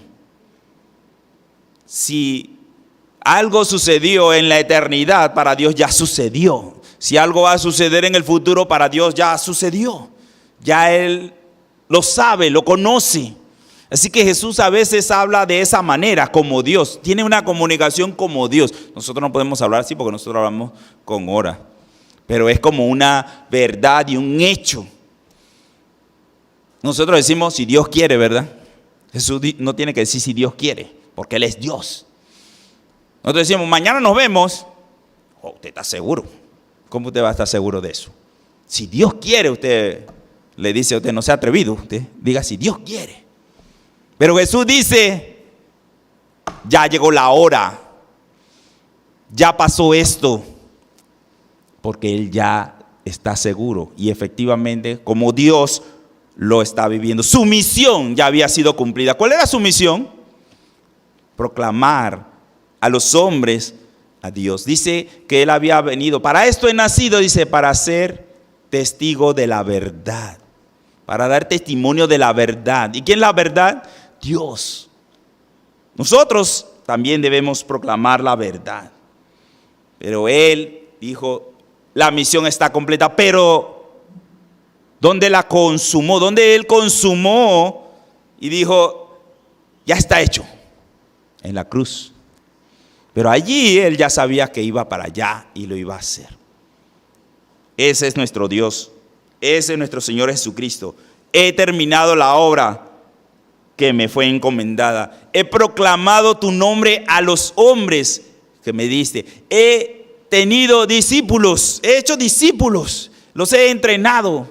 Si algo sucedió en la eternidad, para Dios ya sucedió. Si algo va a suceder en el futuro, para Dios ya sucedió. Ya Él lo sabe, lo conoce. Así que Jesús a veces habla de esa manera, como Dios. Tiene una comunicación como Dios. Nosotros no podemos hablar así porque nosotros hablamos con hora. Pero es como una verdad y un hecho. Nosotros decimos si Dios quiere, ¿verdad? Jesús no tiene que decir si Dios quiere, porque Él es Dios. Nosotros decimos, mañana nos vemos. Oh, ¿usted está seguro? ¿Cómo usted va a estar seguro de eso? Si Dios quiere, usted le dice a usted, no sea atrevido. Usted diga, si Dios quiere. Pero Jesús dice, ya llegó la hora, ya pasó esto, porque Él ya está seguro y efectivamente como Dios lo está viviendo. Su misión ya había sido cumplida. ¿Cuál era su misión? Proclamar a los hombres a Dios. Dice que Él había venido, para esto he nacido, dice, para ser testigo de la verdad, para dar testimonio de la verdad. ¿Y quién es la verdad? Dios. Nosotros también debemos proclamar la verdad. Pero Él dijo, la misión está completa, pero ¿dónde la consumó? ¿Dónde Él consumó y dijo, ya está hecho? En la cruz. Pero allí Él ya sabía que iba para allá y lo iba a hacer. Ese es nuestro Dios. Ese es nuestro Señor Jesucristo. He terminado la obra que me fue encomendada. He proclamado tu nombre a los hombres que me diste. He tenido discípulos, he hecho discípulos, los he entrenado,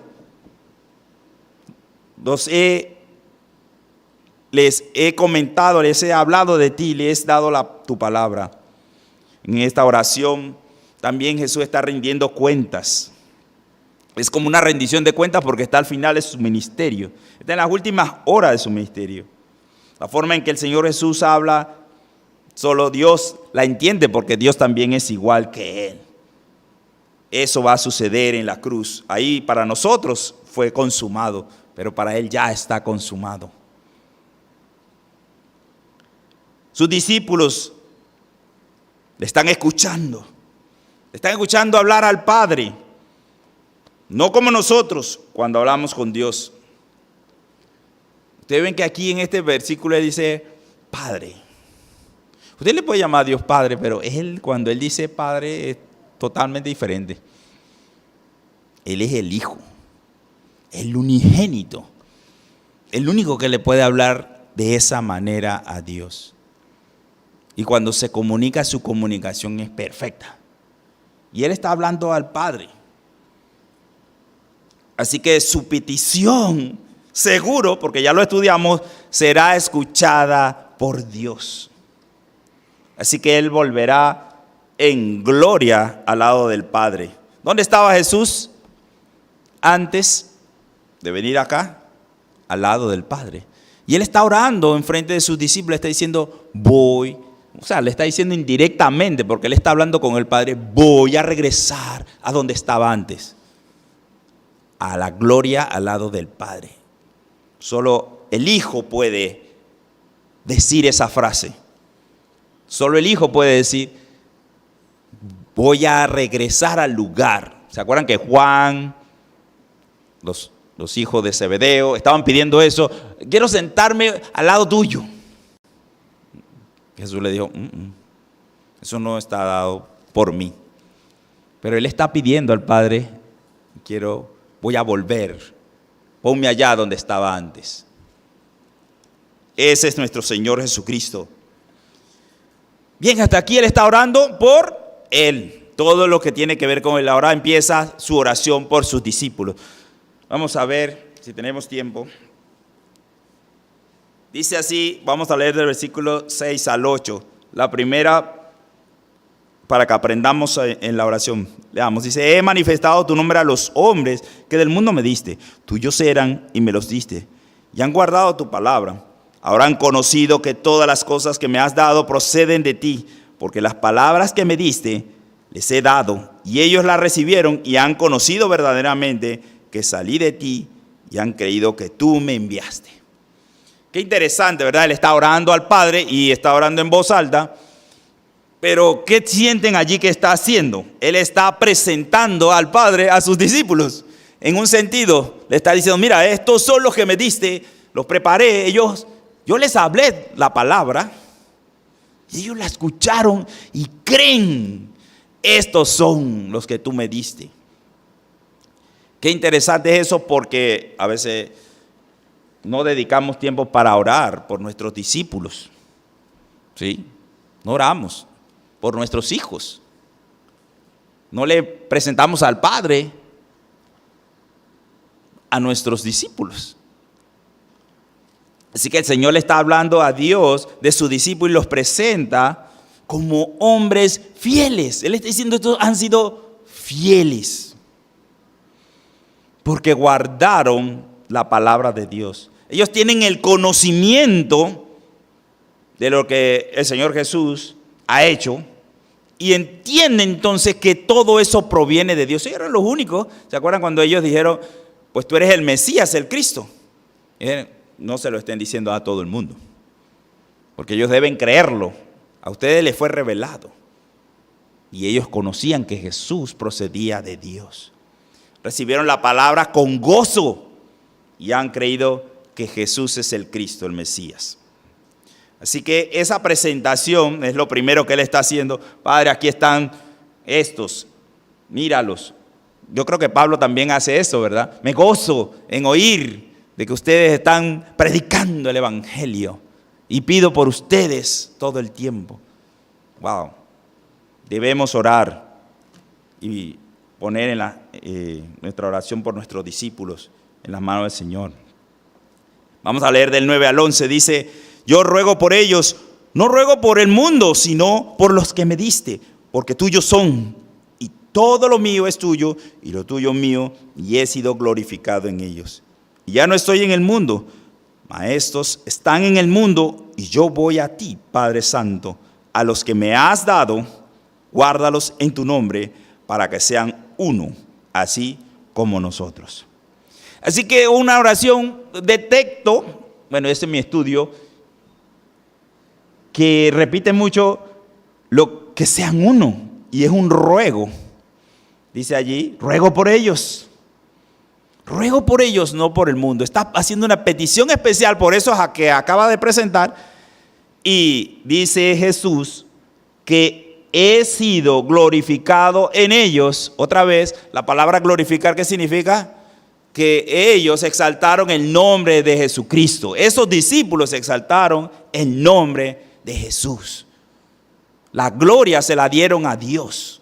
les he comentado, les he hablado de ti, les he dado tu palabra. En esta oración también Jesús está rindiendo cuentas. Es como una rendición de cuentas porque está al final de su ministerio. Está en las últimas horas de su ministerio. La forma en que el Señor Jesús habla, solo Dios la entiende porque Dios también es igual que Él. Eso va a suceder en la cruz. Ahí para nosotros fue consumado, pero para Él ya está consumado. Sus discípulos le están escuchando hablar al Padre. No como nosotros cuando hablamos con Dios. Ustedes ven que aquí en este versículo Él dice Padre. Usted le puede llamar a Dios Padre, pero Él, cuando Él dice Padre, es totalmente diferente. Él es el Hijo, el unigénito, el único que le puede hablar de esa manera a Dios. Y cuando se comunica, su comunicación es perfecta. Y Él está hablando al Padre. Así que su petición, seguro, porque ya lo estudiamos, será escuchada por Dios. Así que Él volverá en gloria al lado del Padre. ¿Dónde estaba Jesús antes de venir acá? Al lado del Padre. Y Él está orando en frente de sus discípulos, está diciendo, voy. O sea, le está diciendo indirectamente, porque Él está hablando con el Padre, voy a regresar a donde estaba antes. A la gloria al lado del Padre. Solo el Hijo puede decir esa frase. Solo el Hijo puede decir, voy a regresar al lugar. ¿Se acuerdan que Juan, los hijos de Zebedeo, estaban pidiendo eso? Quiero sentarme al lado tuyo. Jesús le dijo, eso no está dado por mí. Pero Él está pidiendo al Padre, voy a volver, ponme allá donde estaba antes. Ese es nuestro Señor Jesucristo. Bien, hasta aquí Él está orando por Él. Todo lo que tiene que ver con Él. Ahora empieza su oración por sus discípulos. Vamos a ver si tenemos tiempo. Dice así, vamos a leer del versículo 6 al 8. La primera, para que aprendamos en la oración. Leamos, dice, he manifestado tu nombre a los hombres que del mundo me diste. Tuyos eran y me los diste. Y han guardado tu palabra. Ahora han conocido que todas las cosas que me has dado proceden de ti, porque las palabras que me diste les he dado, y ellos las recibieron y han conocido verdaderamente que salí de ti y han creído que tú me enviaste. Qué interesante, ¿verdad? Él está orando al Padre y está orando en voz alta, pero ¿qué sienten allí que está haciendo? Él está presentando al Padre a sus discípulos. En un sentido, le está diciendo, mira, estos son los que me diste, los preparé, yo les hablé la palabra y ellos la escucharon y creen. Estos son los que tú me diste. Qué interesante es eso, porque a veces no dedicamos tiempo para orar por nuestros discípulos. ¿Sí? No oramos por nuestros hijos. No le presentamos al Padre a nuestros discípulos. Así que el Señor le está hablando a Dios de su discípulo y los presenta como hombres fieles. Él está diciendo que han sido fieles porque guardaron la palabra de Dios. Ellos tienen el conocimiento de lo que el Señor Jesús ha hecho y entienden entonces que todo eso proviene de Dios. Ellos eran los únicos. ¿Se acuerdan cuando ellos dijeron, pues tú eres el Mesías, el Cristo? No se lo estén diciendo a todo el mundo, porque ellos deben creerlo. A ustedes les fue revelado y ellos conocían que Jesús procedía de Dios. Recibieron la palabra con gozo y han creído que Jesús es el Cristo, el Mesías. Así que esa presentación es lo primero que él está haciendo. Padre, aquí están estos, míralos. Yo creo que Pablo también hace eso, ¿verdad? Me gozo en oír de que ustedes están predicando el evangelio y pido por ustedes todo el tiempo. Wow. Debemos orar y poner en nuestra oración por nuestros discípulos en las manos del Señor. Vamos a leer del 9 al 11. Dice, yo ruego por ellos, no ruego por el mundo, sino por los que me diste, porque tuyos son, y todo lo mío es tuyo, y lo tuyo mío, y he sido glorificado en ellos. Y ya no estoy en el mundo, mas estos están en el mundo, y yo voy a ti, Padre Santo. A los que me has dado, guárdalos en tu nombre, para que sean uno, así como nosotros. Así que una oración, detecto, bueno, ese es mi estudio, que repite mucho lo que sean uno, y es un ruego. Dice allí, ruego por ellos. Ruego por ellos, no por el mundo. Está haciendo una petición especial por eso que acaba de presentar. Y dice Jesús que he sido glorificado en ellos. Otra vez, la palabra glorificar, ¿qué significa? Que ellos exaltaron el nombre de Jesucristo. Esos discípulos exaltaron el nombre de Jesús. La gloria se la dieron a Dios.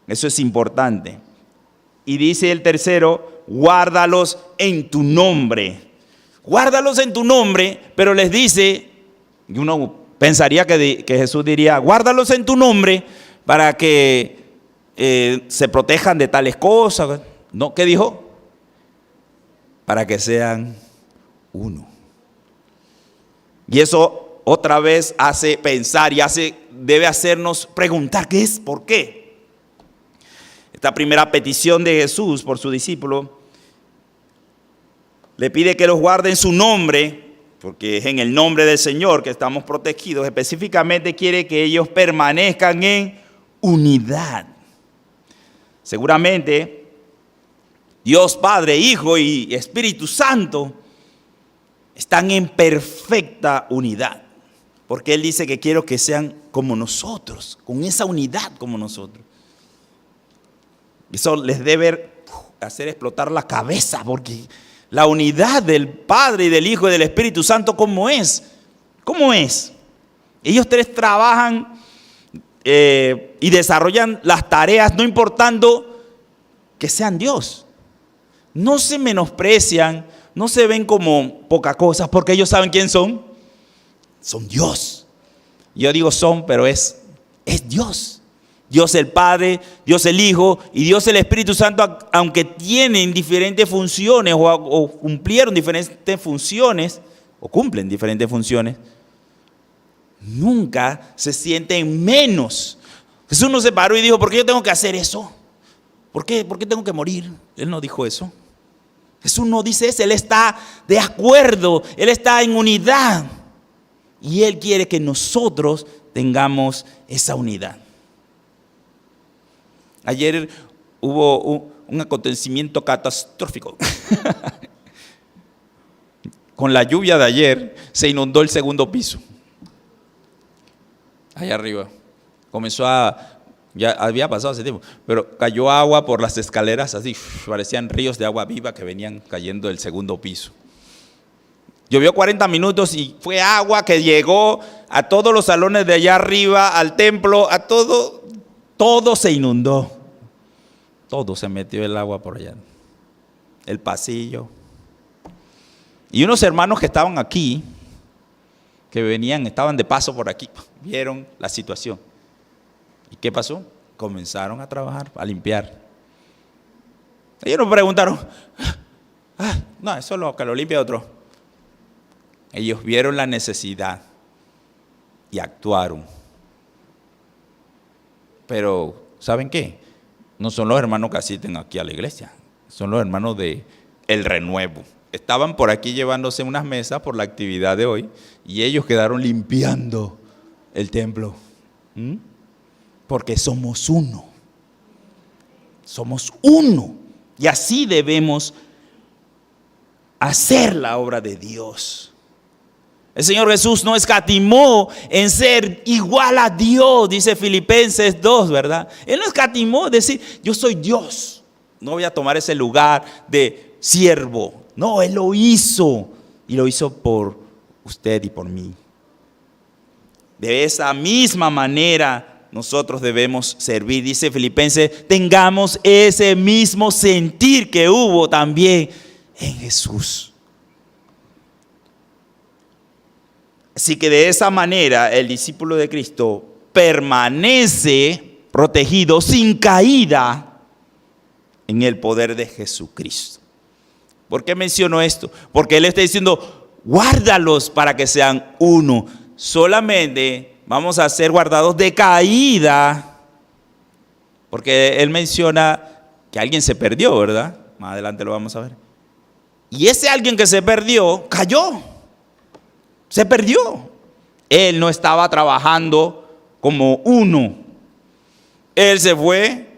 Eso es importante. Y dice el tercero, guárdalos en tu nombre. Guárdalos en tu nombre, pero les dice, y uno pensaría que Jesús diría, guárdalos en tu nombre para que se protejan de tales cosas. No, ¿qué dijo? Para que sean uno. Y eso otra vez hace pensar y debe hacernos preguntar, ¿qué es? ¿Por qué? Esta primera petición de Jesús por su discípulo, le pide que los guarde en su nombre, porque es en el nombre del Señor que estamos protegidos. Específicamente quiere que ellos permanezcan en unidad. Seguramente Dios Padre, Hijo y Espíritu Santo están en perfecta unidad, porque Él dice que quiero que sean como nosotros, con esa unidad como nosotros. Eso les debe hacer explotar la cabeza, porque la unidad del Padre y del Hijo y del Espíritu Santo, ¿cómo es? ¿Cómo es? Ellos tres trabajan y desarrollan las tareas, no importando que sean Dios. No se menosprecian, no se ven como poca cosa, porque ellos saben quién son. Son Dios. Yo digo son, pero es Dios. Dios el Padre, Dios el Hijo y Dios el Espíritu Santo, aunque tienen diferentes funciones o cumplieron diferentes funciones o cumplen diferentes funciones, nunca se sienten menos. Jesús no se paró y dijo, ¿por qué yo tengo que hacer eso? ¿Por qué tengo que morir? Él no dijo eso. Jesús no dice eso, Él está de acuerdo, Él está en unidad. Y Él quiere que nosotros tengamos esa unidad. Ayer hubo un acontecimiento catastrófico. Con la lluvia de ayer se inundó el segundo piso. Allá arriba. Ya había pasado hace tiempo, pero cayó agua por las escaleras, así, parecían ríos de agua viva que venían cayendo del segundo piso. Llovió 40 minutos y fue agua que llegó a todos los salones de allá arriba, al templo, a todo se inundó. Todo se metió el agua por allá. El pasillo. Y unos hermanos que estaban aquí, que venían, estaban de paso por aquí, vieron la situación. ¿Y qué pasó? Comenzaron a trabajar, a limpiar. Ellos nos preguntaron, no, eso es lo que lo limpia otro. Ellos vieron la necesidad y actuaron. Pero, ¿saben qué? No son los hermanos que asisten aquí a la iglesia, son los hermanos de El Renuevo. Estaban por aquí llevándose unas mesas por la actividad de hoy y ellos quedaron limpiando el templo. Porque somos uno. Somos uno. Y así debemos hacer la obra de Dios. El Señor Jesús no escatimó en ser igual a Dios, dice Filipenses 2, ¿verdad? Él no escatimó en decir, yo soy Dios. No voy a tomar ese lugar de siervo. No, Él lo hizo. Y lo hizo por usted y por mí. De esa misma manera nosotros debemos servir. Dice Filipenses, tengamos ese mismo sentir que hubo también en Jesús. Así que de esa manera el discípulo de Cristo permanece protegido sin caída en el poder de Jesucristo. ¿Por qué menciono esto? Porque Él está diciendo, guárdalos para que sean uno. Solamente vamos a ser guardados de caída, porque Él menciona que alguien se perdió, ¿verdad? Más adelante lo vamos a ver. Y ese alguien que se perdió, cayó. Se perdió. Él no estaba trabajando como uno. Él se fue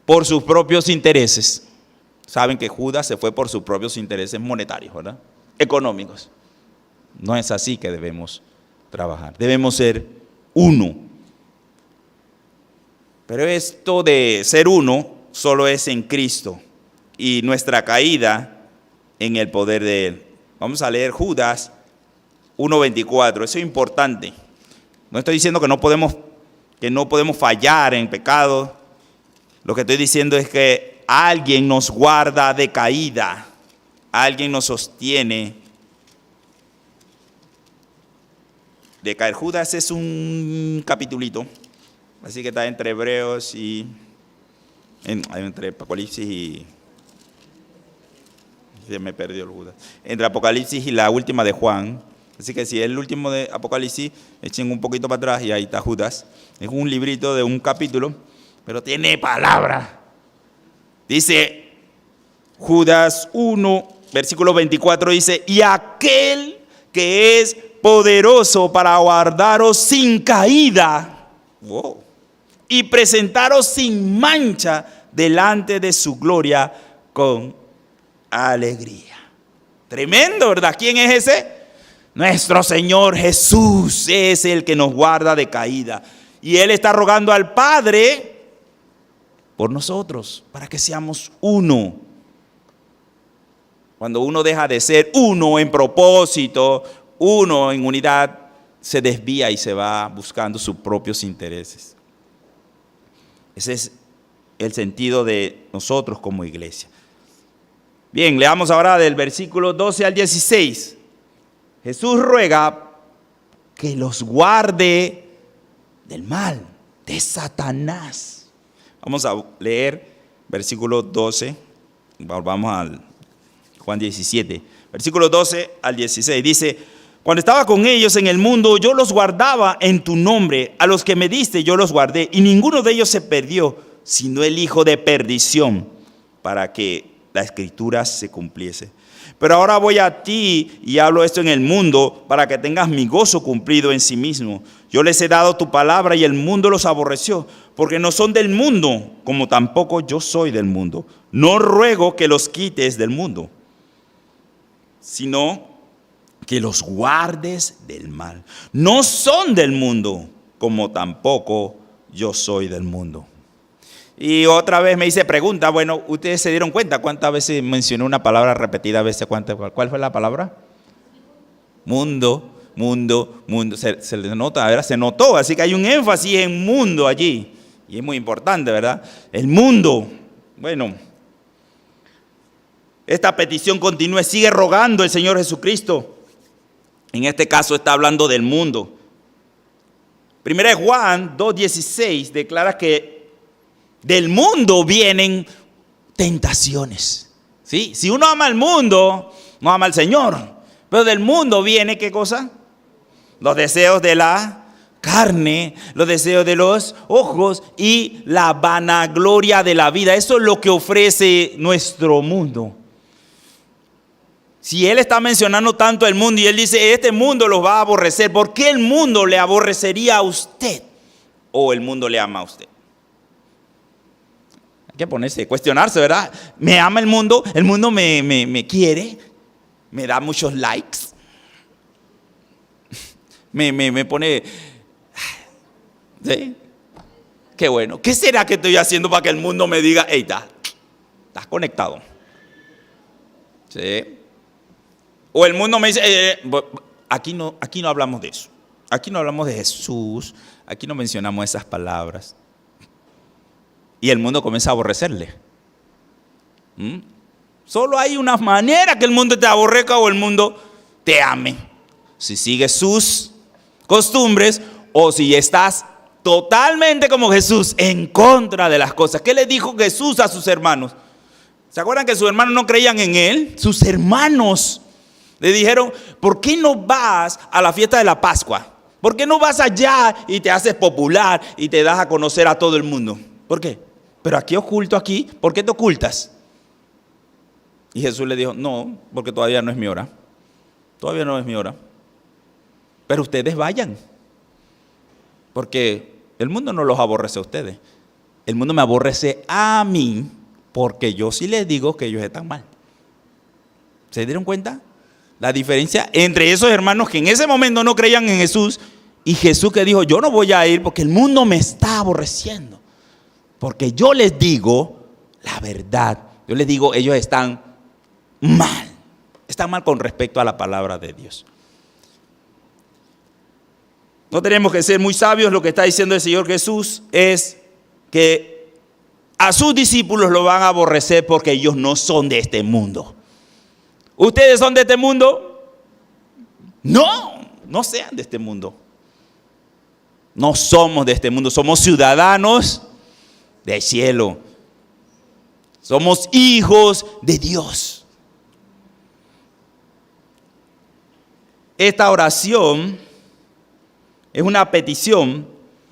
por sus propios intereses. Saben que Judas se fue por sus propios intereses monetarios, ¿verdad? Económicos. No es así que debemos trabajar. Debemos ser uno. Pero esto de ser uno solo es en Cristo y nuestra caída en el poder de Él. Vamos a leer Judas 1:24, eso es importante. No estoy diciendo que no podemos fallar en pecado. Lo que estoy diciendo es que alguien nos guarda de caída. Alguien nos sostiene de caer. Judas es un capitulito, así que está entre Hebreos y entre Apocalipsis y se me perdió el Judas. Entre Apocalipsis y la última de Juan. Así que si es el último de Apocalipsis, echen un poquito para atrás y ahí está Judas. Es un librito de un capítulo, pero tiene palabra. Dice Judas 1, versículo 24, dice, y aquel que es poderoso para guardaros sin caída, y presentaros sin mancha delante de su gloria con alegría. Tremendo, ¿verdad? ¿Quién es ese? Nuestro Señor Jesús es el que nos guarda de caída. Y Él está rogando al Padre por nosotros, para que seamos uno. Cuando uno deja de ser uno en propósito, uno en unidad, se desvía y se va buscando sus propios intereses. Ese es el sentido de nosotros como iglesia. Bien, leamos ahora del versículo 12 al 16. Jesús ruega que los guarde del mal, de Satanás. Vamos a leer versículo 12, vamos al Juan 17, versículo 12 al 16. Dice, cuando estaba con ellos en el mundo, yo los guardaba en tu nombre. A los que me diste, yo los guardé. Y ninguno de ellos se perdió, sino el hijo de perdición, para que la escritura se cumpliese. Pero ahora voy a ti y hablo esto en el mundo, para que tengas mi gozo cumplido en sí mismo. Yo les he dado tu palabra y el mundo los aborreció, porque no son del mundo, como tampoco yo soy del mundo. No ruego que los quites del mundo, sino que los guardes del mal. No son del mundo, como tampoco yo soy del mundo. Y otra vez me hice pregunta, bueno, ¿ustedes se dieron cuenta cuántas veces mencionó una palabra repetida a veces? ¿Cuál fue la palabra? Mundo, mundo, mundo. Se le nota, ¿verdad? Se notó, así que hay un énfasis en mundo allí. Y es muy importante, ¿verdad? El mundo. Bueno, esta petición continúe, sigue rogando el Señor Jesucristo. En este caso está hablando del mundo. Primera de Juan 2:16 declara que del mundo vienen tentaciones. ¿Sí? Si uno ama al mundo, no ama al Señor. Pero del mundo viene, ¿qué cosa? Los deseos de la carne, los deseos de los ojos y la vanagloria de la vida. Eso es lo que ofrece nuestro mundo. Si Él está mencionando tanto el mundo y Él dice, este mundo los va a aborrecer, ¿por qué el mundo le aborrecería a usted? ¿O el mundo le ama a usted? Hay que ponerse, cuestionarse, ¿verdad? ¿Me ama el mundo? ¿El mundo me quiere? ¿Me da muchos likes? Me pone... ¿Sí? Qué bueno. ¿Qué será que estoy haciendo para que el mundo me diga, hey, estás conectado? ¿Sí? O el mundo me dice, aquí no hablamos de eso. Aquí no hablamos de Jesús. Aquí no mencionamos esas palabras. Y el mundo comienza a aborrecerle. Solo hay una manera que el mundo te aborrezca o el mundo te ame. Si sigues sus costumbres o si estás totalmente como Jesús en contra de las cosas. ¿Qué le dijo Jesús a sus hermanos? ¿Se acuerdan que sus hermanos no creían en Él? Sus hermanos le dijeron, ¿por qué no vas a la fiesta de la Pascua? ¿Por qué no vas allá y te haces popular y te das a conocer a todo el mundo? ¿Por qué? Pero aquí oculto aquí, ¿por qué te ocultas? Y Jesús le dijo, no, porque todavía no es mi hora. Todavía no es mi hora. Pero ustedes vayan. Porque el mundo no los aborrece a ustedes. El mundo me aborrece a mí porque yo sí les digo que ellos están mal. ¿Se dieron cuenta? La diferencia entre esos hermanos que en ese momento no creían en Jesús y Jesús que dijo, yo no voy a ir porque el mundo me está aborreciendo. Porque yo les digo la verdad. Yo les digo, ellos están mal. Están mal con respecto a la palabra de Dios. No tenemos que ser muy sabios. Lo que está diciendo el Señor Jesús es que a sus discípulos lo van a aborrecer porque ellos no son de este mundo. ¿Ustedes son de este mundo? No sean de este mundo. No somos de este mundo. Somos ciudadanos del cielo. Somos hijos de Dios. Esta oración es una petición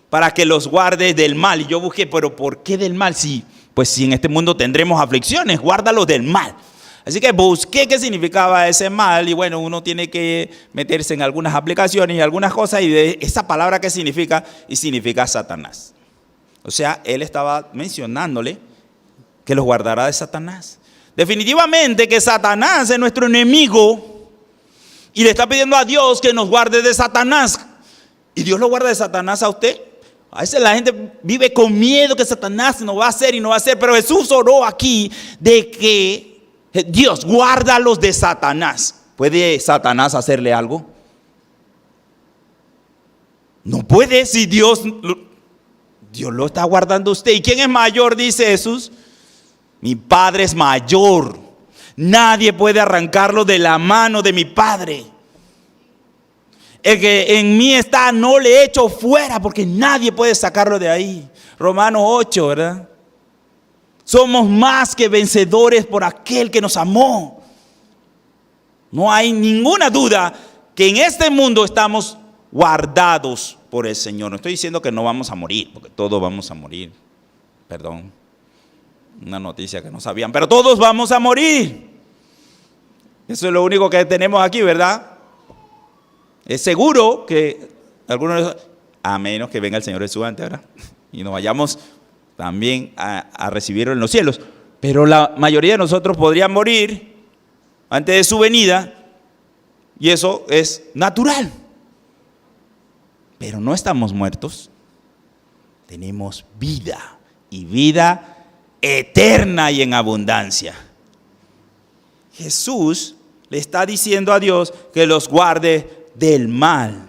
para que los guardes del mal. Y yo busqué, pero ¿por qué del mal? Pues si en este mundo tendremos aflicciones, guárdalos del mal. Así que busqué qué significaba ese mal y bueno, uno tiene que meterse en algunas aplicaciones y algunas cosas y de esa palabra qué significa, y significa Satanás. O sea, él estaba mencionándole que los guardará de Satanás. Definitivamente que Satanás es nuestro enemigo y le está pidiendo a Dios que nos guarde de Satanás. ¿Y Dios lo guarda de Satanás a usted? A veces la gente vive con miedo que Satanás no va a hacer y no va a hacer, pero Jesús oró aquí de que Dios, guárdalos de Satanás. ¿Puede Satanás hacerle algo? No puede si Dios lo está guardando a usted. ¿Y quién es mayor? Dice Jesús. Mi Padre es mayor. Nadie puede arrancarlo de la mano de mi Padre. El que en mí está no le echo fuera porque nadie puede sacarlo de ahí. Romanos 8, ¿verdad? Somos más que vencedores por aquel que nos amó. No hay ninguna duda que en este mundo estamos guardados por el Señor. No estoy diciendo que no vamos a morir, porque todos vamos a morir. Perdón, una noticia que no sabían, pero todos vamos a morir. Eso es lo único que tenemos aquí, ¿verdad? Es seguro que algunos, a menos que venga el Señor Jesús antes, ¿verdad? Y nos vayamos también a recibirlo en los cielos. Pero la mayoría de nosotros podrían morir antes de su venida y eso es natural. Pero no estamos muertos. Tenemos vida y vida eterna y en abundancia. Jesús le está diciendo a Dios que los guarde del mal.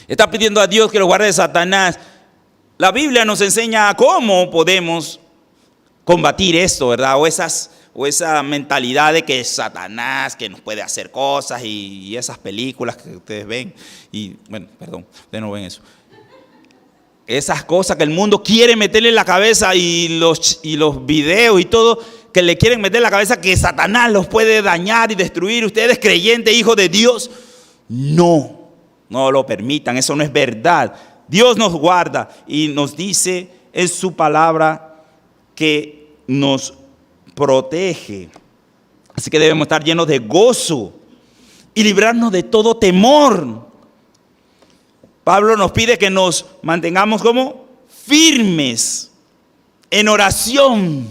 Está pidiendo a Dios que los guarde de Satanás. La Biblia nos enseña cómo podemos combatir esto, ¿verdad? O o esa mentalidad de que es Satanás, que nos puede hacer cosas y esas películas que ustedes ven. Y bueno, perdón, ustedes no ven eso. Esas cosas que el mundo quiere meterle en la cabeza y los videos y todo, que le quieren meter en la cabeza que Satanás los puede dañar y destruir. Ustedes creyentes, hijos de Dios, no lo permitan, eso no es verdad. Dios nos guarda y nos dice en su palabra que nos protege. Así que debemos estar llenos de gozo y librarnos de todo temor. Pablo nos pide que nos mantengamos como firmes en oración.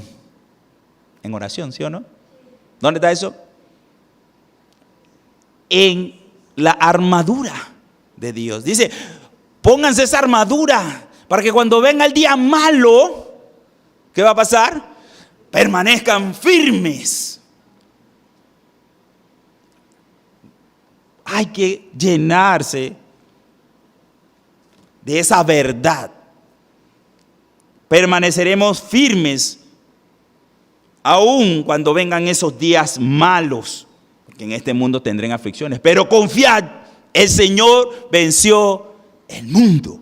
En oración, ¿sí o no? ¿Dónde está eso? En la armadura de Dios. Dice, pónganse esa armadura para que cuando venga el día malo, ¿qué va a pasar? Permanezcan firmes. Hay que llenarse de esa verdad. Permaneceremos firmes aun cuando vengan esos días malos, porque en este mundo tendrán aflicciones. Pero confiad, el Señor venció el mundo.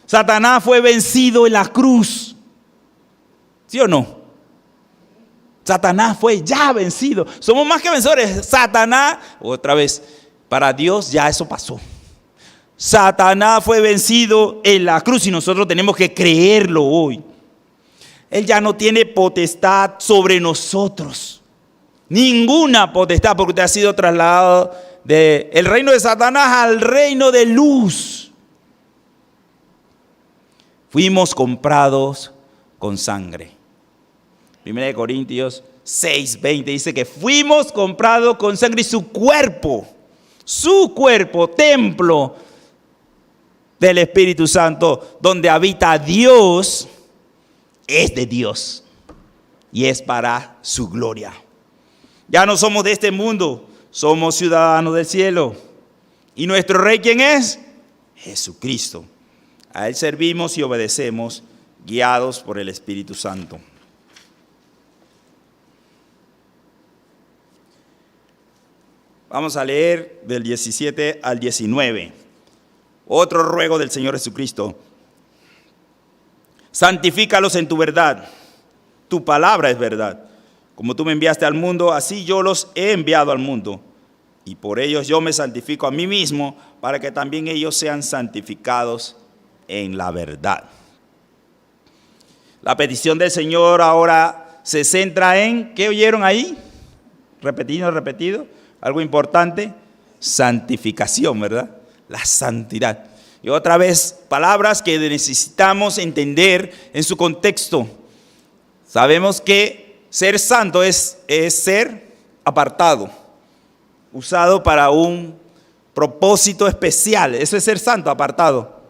Satanás fue vencido en la cruz. ¿Sí o no? Satanás fue ya vencido. Somos más que vencedores. Satanás, otra vez, para Dios ya eso pasó. Satanás fue vencido en la cruz y nosotros tenemos que creerlo hoy. Él ya no tiene potestad sobre nosotros. Ninguna potestad, porque usted ha sido trasladado del reino de Satanás al reino de luz. Fuimos comprados con sangre. 1 Corintios 6:20 dice que fuimos comprados con sangre y su cuerpo, templo del Espíritu Santo, donde habita Dios, es de Dios y es para su gloria. Ya no somos de este mundo, somos ciudadanos del cielo. ¿Y nuestro rey quién es? Jesucristo. A Él servimos y obedecemos, guiados por el Espíritu Santo. Vamos a leer del 17 al 19. Otro ruego del Señor Jesucristo. Santifícalos en tu verdad. Tu palabra es verdad. Como tú me enviaste al mundo, así yo los he enviado al mundo. Y por ellos yo me santifico a mí mismo, para que también ellos sean santificados en la verdad. La petición del Señor ahora se centra en, ¿qué oyeron ahí? Repetido. Algo importante, santificación, ¿verdad? La santidad. Y otra vez, palabras que necesitamos entender en su contexto. Sabemos que ser santo es ser apartado, usado para un propósito especial. Eso es ser santo, apartado.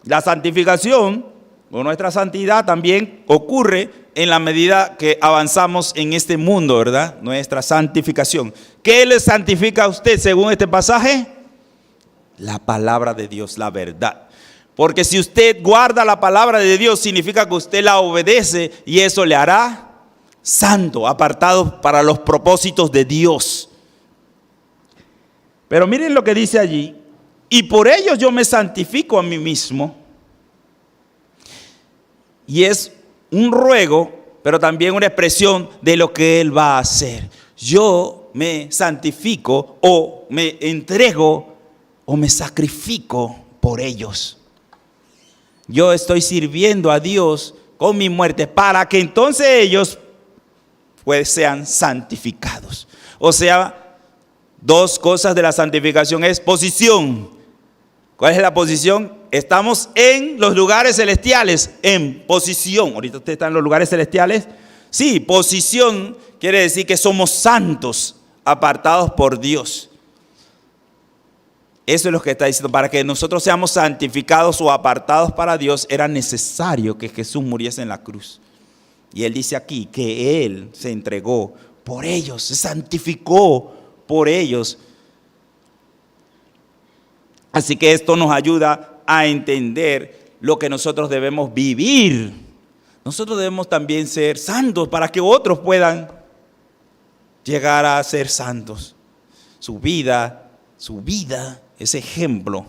La santificación, o nuestra santidad, también ocurre en la medida que avanzamos en este mundo, ¿verdad? Nuestra santificación. ¿Qué le santifica a usted según este pasaje? La palabra de Dios, la verdad. Porque si usted guarda la palabra de Dios, significa que usted la obedece y eso le hará santo, apartado para los propósitos de Dios. Pero miren lo que dice allí. Y por ellos yo me santifico a mí mismo. Y es un ruego, pero también una expresión de lo que Él va a hacer. Yo me santifico o me entrego o me sacrifico por ellos. Yo estoy sirviendo a Dios con mi muerte para que entonces ellos pues sean santificados. O sea, dos cosas de la santificación es posición. ¿Cuál es la posición? Estamos en los lugares celestiales, en posición. Ahorita usted está en los lugares celestiales. Sí, posición quiere decir que somos santos, apartados por Dios. Eso es lo que está diciendo. Para que nosotros seamos santificados o apartados para Dios, era necesario que Jesús muriese en la cruz. Y Él dice aquí que Él se entregó por ellos, se santificó por ellos. Así que esto nos ayuda a entender lo que nosotros debemos vivir. nosotros debemos también ser santos para que otros puedan llegar a ser santos. Su vida es ejemplo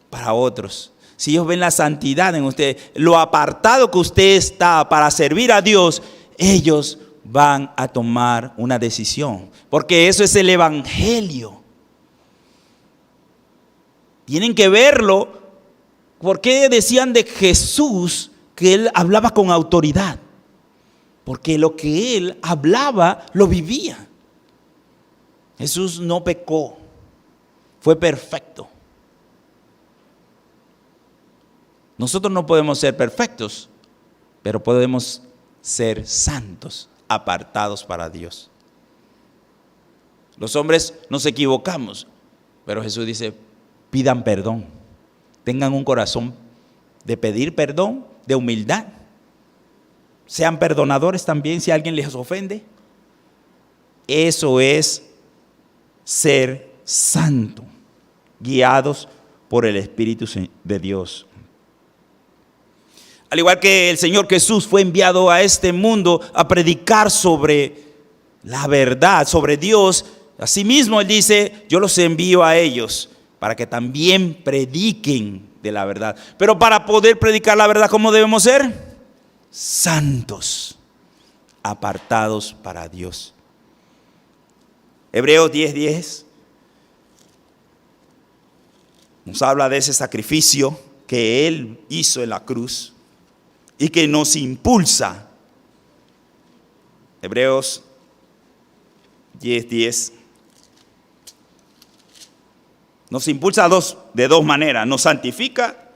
para otros. Si ellos ven la santidad en usted, lo apartado que usted está para servir a Dios, ellos van a tomar una decisión, porque eso es el evangelio. Tienen que verlo. ¿Por qué decían de Jesús que él hablaba con autoridad? Porque lo que él hablaba lo vivía. Jesús no pecó, fue perfecto. Nosotros no podemos ser perfectos, pero podemos ser santos, apartados para Dios. Los hombres nos equivocamos, pero Jesús dice, pidan perdón, tengan un corazón de pedir perdón, de humildad. Sean perdonadores también si alguien les ofende. Eso es ser santo, guiados por el Espíritu de Dios. Al igual que el Señor Jesús fue enviado a este mundo a predicar sobre la verdad, sobre Dios, asimismo Él dice, yo los envío a ellos para que también prediquen de la verdad. Pero para poder predicar la verdad, ¿cómo debemos ser? Santos, apartados para Dios. Hebreos 10:10 nos habla de ese sacrificio que Él hizo en la cruz y que nos impulsa. Hebreos 10:10 nos impulsa de dos maneras. Nos santifica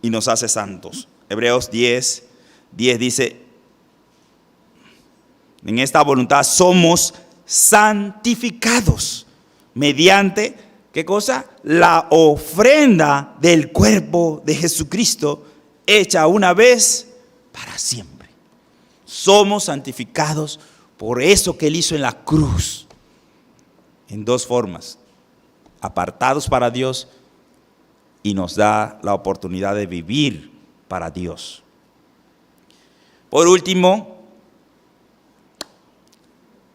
y nos hace santos. Hebreos 10:10 dice, en esta voluntad somos santificados mediante, ¿qué cosa? La ofrenda del cuerpo de Jesucristo hecha una vez para siempre. Somos santificados por eso que Él hizo en la cruz. En dos formas, apartados para Dios y nos da la oportunidad de vivir para Dios. Por último,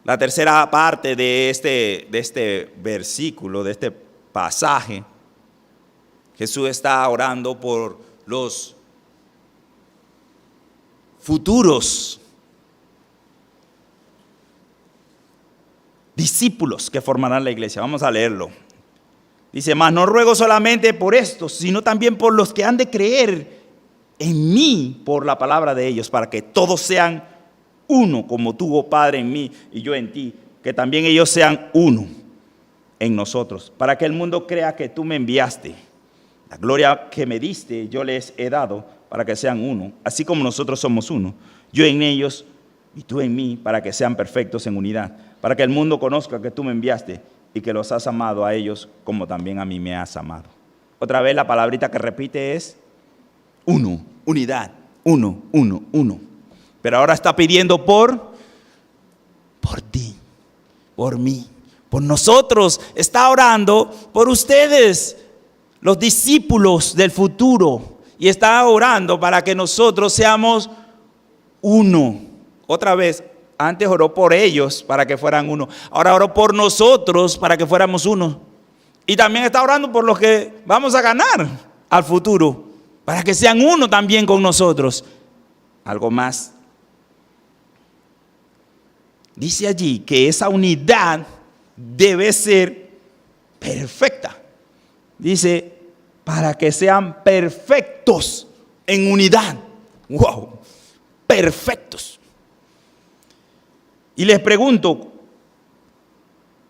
la tercera parte de este versículo, de este pasaje, Jesús está orando por los futuros discípulos que formarán la iglesia. Vamos a leerlo. Dice, mas no ruego solamente por estos, sino también por los que han de creer en mí por la palabra de ellos, para que todos sean uno, como tú, oh Padre, en mí y yo en ti, que también ellos sean uno en nosotros, para que el mundo crea que tú me enviaste. La gloria que me diste yo les he dado, para que sean uno, así como nosotros somos uno, yo en ellos y tú en mí, para que sean perfectos en unidad, para que el mundo conozca que tú me enviaste y que los has amado a ellos como también a mí me has amado. Otra vez la palabrita que repite es uno, unidad, uno, uno, uno. Pero ahora está pidiendo por ti, por mí, por nosotros. Está orando por ustedes, los discípulos del futuro. Y está orando para que nosotros seamos uno. Otra vez, antes oró por ellos para que fueran uno. Ahora oró por nosotros para que fuéramos uno. Y también está orando por los que vamos a ganar al futuro, para que sean uno también con nosotros. Algo más. Dice allí que esa unidad debe ser perfecta. Dice, para que sean perfectos en unidad. ¡Wow! Perfectos. Y les pregunto,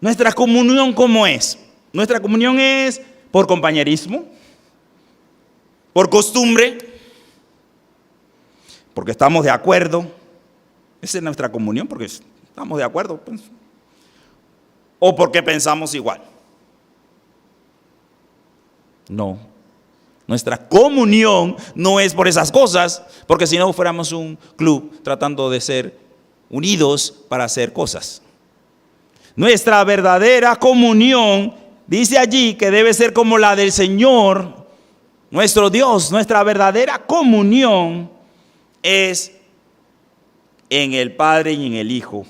¿nuestra comunión cómo es? ¿Nuestra comunión es por compañerismo? ¿Por costumbre? ¿Porque estamos de acuerdo? Esa es nuestra comunión, porque estamos de acuerdo, pues. ¿O porque pensamos igual? No. Nuestra comunión no es por esas cosas, porque si no fuéramos un club tratando de ser unidos para hacer cosas. Nuestra verdadera comunión dice allí que debe ser como la del Señor nuestro Dios, nuestra verdadera comunión es en el Padre y en el Hijo.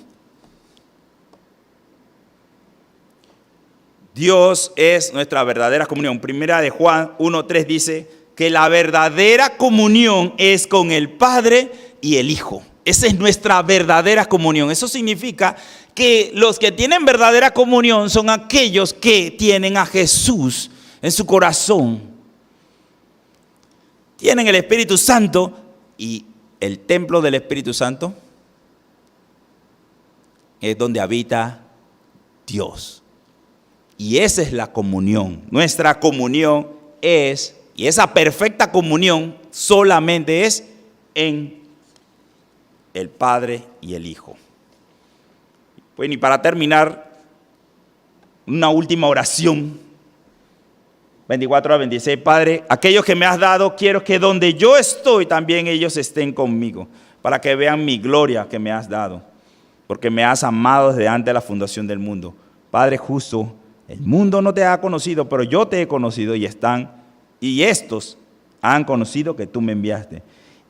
Dios es nuestra verdadera comunión. Primera de Juan 1:3 dice que la verdadera comunión es con el Padre y el Hijo. Esa es nuestra verdadera comunión. Eso significa que los que tienen verdadera comunión son aquellos que tienen a Jesús en su corazón. Tienen el Espíritu Santo y el templo del Espíritu Santo es donde habita Dios. Y esa es la comunión. Nuestra comunión es, y esa perfecta comunión solamente es en el Padre y el Hijo. Bueno, y para terminar, una última oración. 24-26, Padre, aquellos que me has dado, quiero que donde yo estoy, también ellos estén conmigo, para que vean mi gloria que me has dado, porque me has amado desde antes de la fundación del mundo. Padre justo, el mundo no te ha conocido, pero yo te he conocido y estos han conocido que tú me enviaste.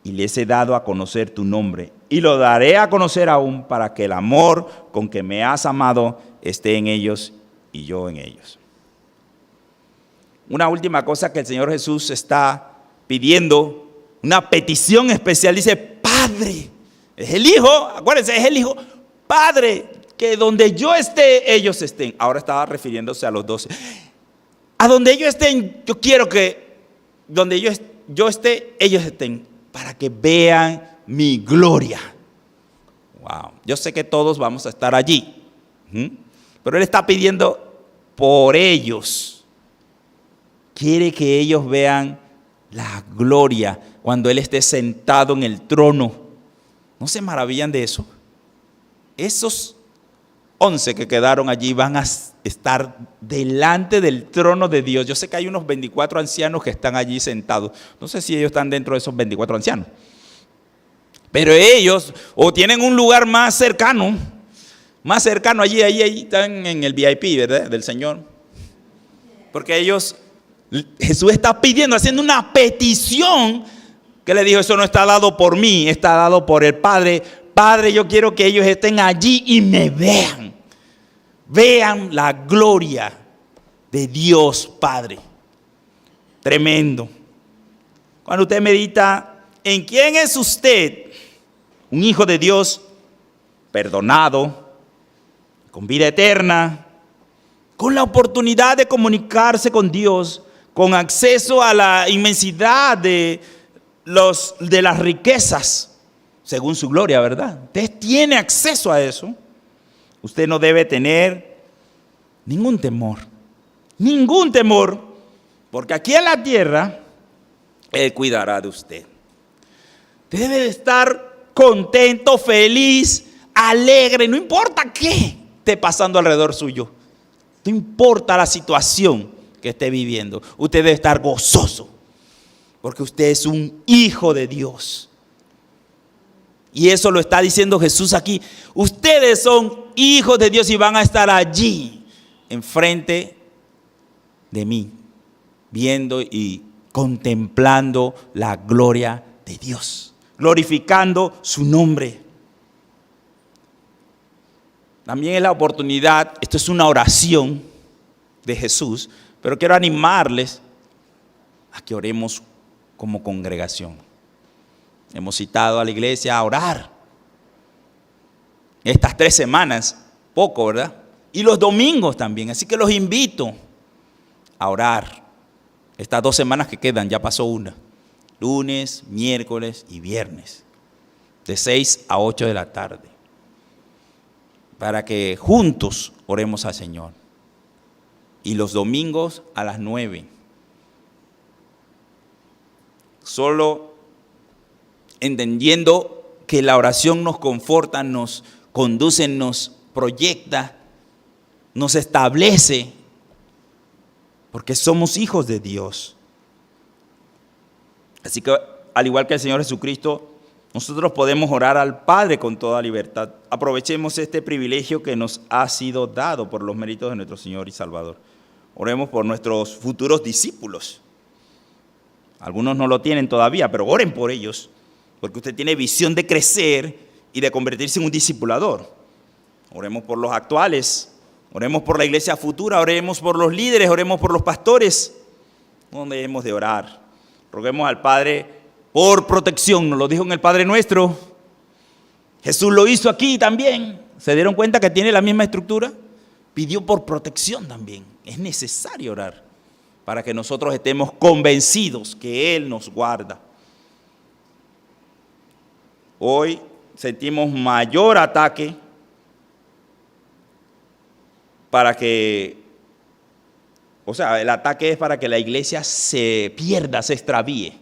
Y les he dado a conocer tu nombre. Y lo daré a conocer aún para que el amor con que me has amado esté en ellos y yo en ellos. Una última cosa que el Señor Jesús está pidiendo, una petición especial, dice, Padre, es el Hijo, acuérdense, es el Hijo, Padre, que donde yo esté, ellos estén. Ahora estaba refiriéndose a los 12. A donde ellos estén, yo quiero que donde yo esté, ellos estén, para que vean mi gloria. Wow. Yo sé que todos vamos a estar allí, pero Él está pidiendo por ellos. Quiere que ellos vean la gloria cuando Él esté sentado en el trono. ¿No se maravillan de eso? Esos 11 que quedaron allí van a estar delante del trono de Dios. Yo sé que hay unos 24 ancianos que están allí sentados. No sé si ellos están dentro de esos 24 ancianos. Pero ellos o tienen un lugar más cercano allí están en el VIP, ¿verdad? Del Señor. Porque Jesús está pidiendo, haciendo una petición que le dijo, eso no está dado por mí, está dado por el Padre. Padre, yo quiero que ellos estén allí y me vean. Vean la gloria de Dios Padre. Tremendo. Cuando usted medita, ¿en quién es usted? Un hijo de Dios, perdonado, con vida eterna, con la oportunidad de comunicarse con Dios, con acceso a la inmensidad de las riquezas, según su gloria, ¿verdad? Usted tiene acceso a eso. Usted no debe tener ningún temor, porque aquí en la tierra Él cuidará de usted. Usted debe de estar contento, feliz, alegre, no importa qué esté pasando alrededor suyo, no importa la situación que esté viviendo, usted debe estar gozoso, porque usted es un hijo de Dios. Y eso lo está diciendo Jesús aquí. Ustedes son hijos de Dios y van a estar allí, enfrente de mí, viendo y contemplando la gloria de Dios, glorificando su nombre. También es la oportunidad, esto es una oración de Jesús, pero quiero animarles a que oremos como congregación. Hemos citado a la iglesia a orar. Estas 3 semanas, poco, ¿verdad? Y los domingos también. Así que los invito a orar. Estas 2 semanas que quedan, ya pasó una. Lunes, miércoles y viernes. De 6 a 8 de la tarde. Para que juntos oremos al Señor. Y los domingos a las 9. Solo entendiendo que la oración nos conforta, nos conduce, nos proyecta, nos establece, porque somos hijos de Dios. Así que, al igual que el Señor Jesucristo, nosotros podemos orar al Padre con toda libertad. Aprovechemos este privilegio que nos ha sido dado por los méritos de nuestro Señor y Salvador. Oremos por nuestros futuros discípulos, Algunos no lo tienen todavía, pero oren por ellos, porque usted tiene visión de crecer y de convertirse en un discipulador. Oremos por los actuales, oremos por la iglesia futura, oremos por los líderes, oremos por los pastores. No debemos de orar. Roguemos al Padre por protección, nos lo dijo en el Padre Nuestro. Jesús lo hizo aquí también. ¿Se dieron cuenta que tiene la misma estructura? Pidió por protección también. Es necesario orar para que nosotros estemos convencidos que Él nos guarda. Hoy sentimos mayor ataque para que, el ataque es para que la iglesia se pierda, se extravíe,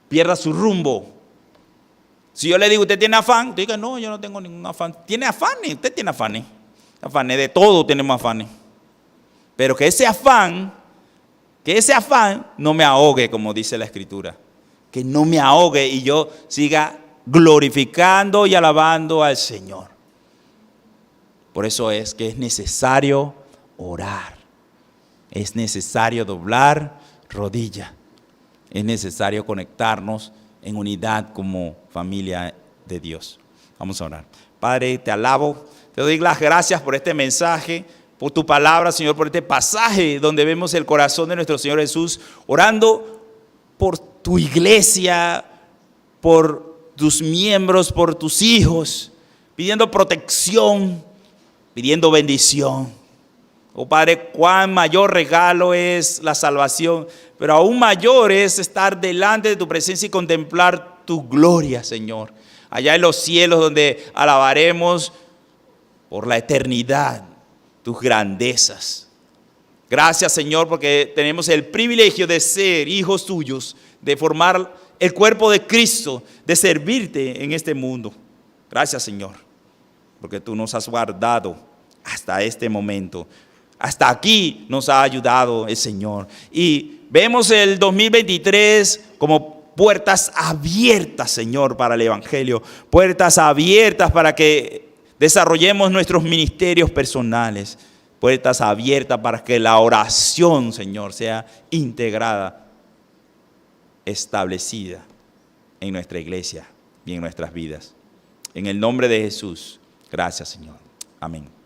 pierda su rumbo. Si yo le digo, ¿usted tiene afán? Usted diga, no, yo no tengo ningún afán. ¿Tiene afanes? Usted tiene afanes. Afanes, de todo tenemos afanes. Pero que ese afán no me ahogue, como dice la Escritura. Que no me ahogue y yo siga glorificando y alabando al Señor. Por eso es que es necesario orar. Es necesario doblar rodilla. Es necesario conectarnos en unidad como familia de Dios. Vamos a orar. Padre, te alabo, te doy las gracias por este mensaje, por tu palabra, Señor, por este pasaje donde vemos el corazón de nuestro Señor Jesús orando por tu iglesia, por tus miembros, por tus hijos, pidiendo protección, pidiendo bendición. Oh Padre, cuán mayor regalo es la salvación, pero aún mayor es estar delante de tu presencia y contemplar tu gloria, Señor. Allá en los cielos donde alabaremos por la eternidad tus grandezas. Gracias, Señor, porque tenemos el privilegio de ser hijos tuyos, de formar el cuerpo de Cristo, de servirte en este mundo. Gracias, Señor, porque tú nos has guardado hasta este momento. Hasta aquí nos ha ayudado el Señor. Y vemos el 2023 como puertas abiertas, Señor, para el Evangelio. Puertas abiertas para que desarrollemos nuestros ministerios personales. Puertas abiertas para que la oración, Señor, sea integrada, establecida en nuestra iglesia y en nuestras vidas. En el nombre de Jesús. Gracias, Señor. Amén.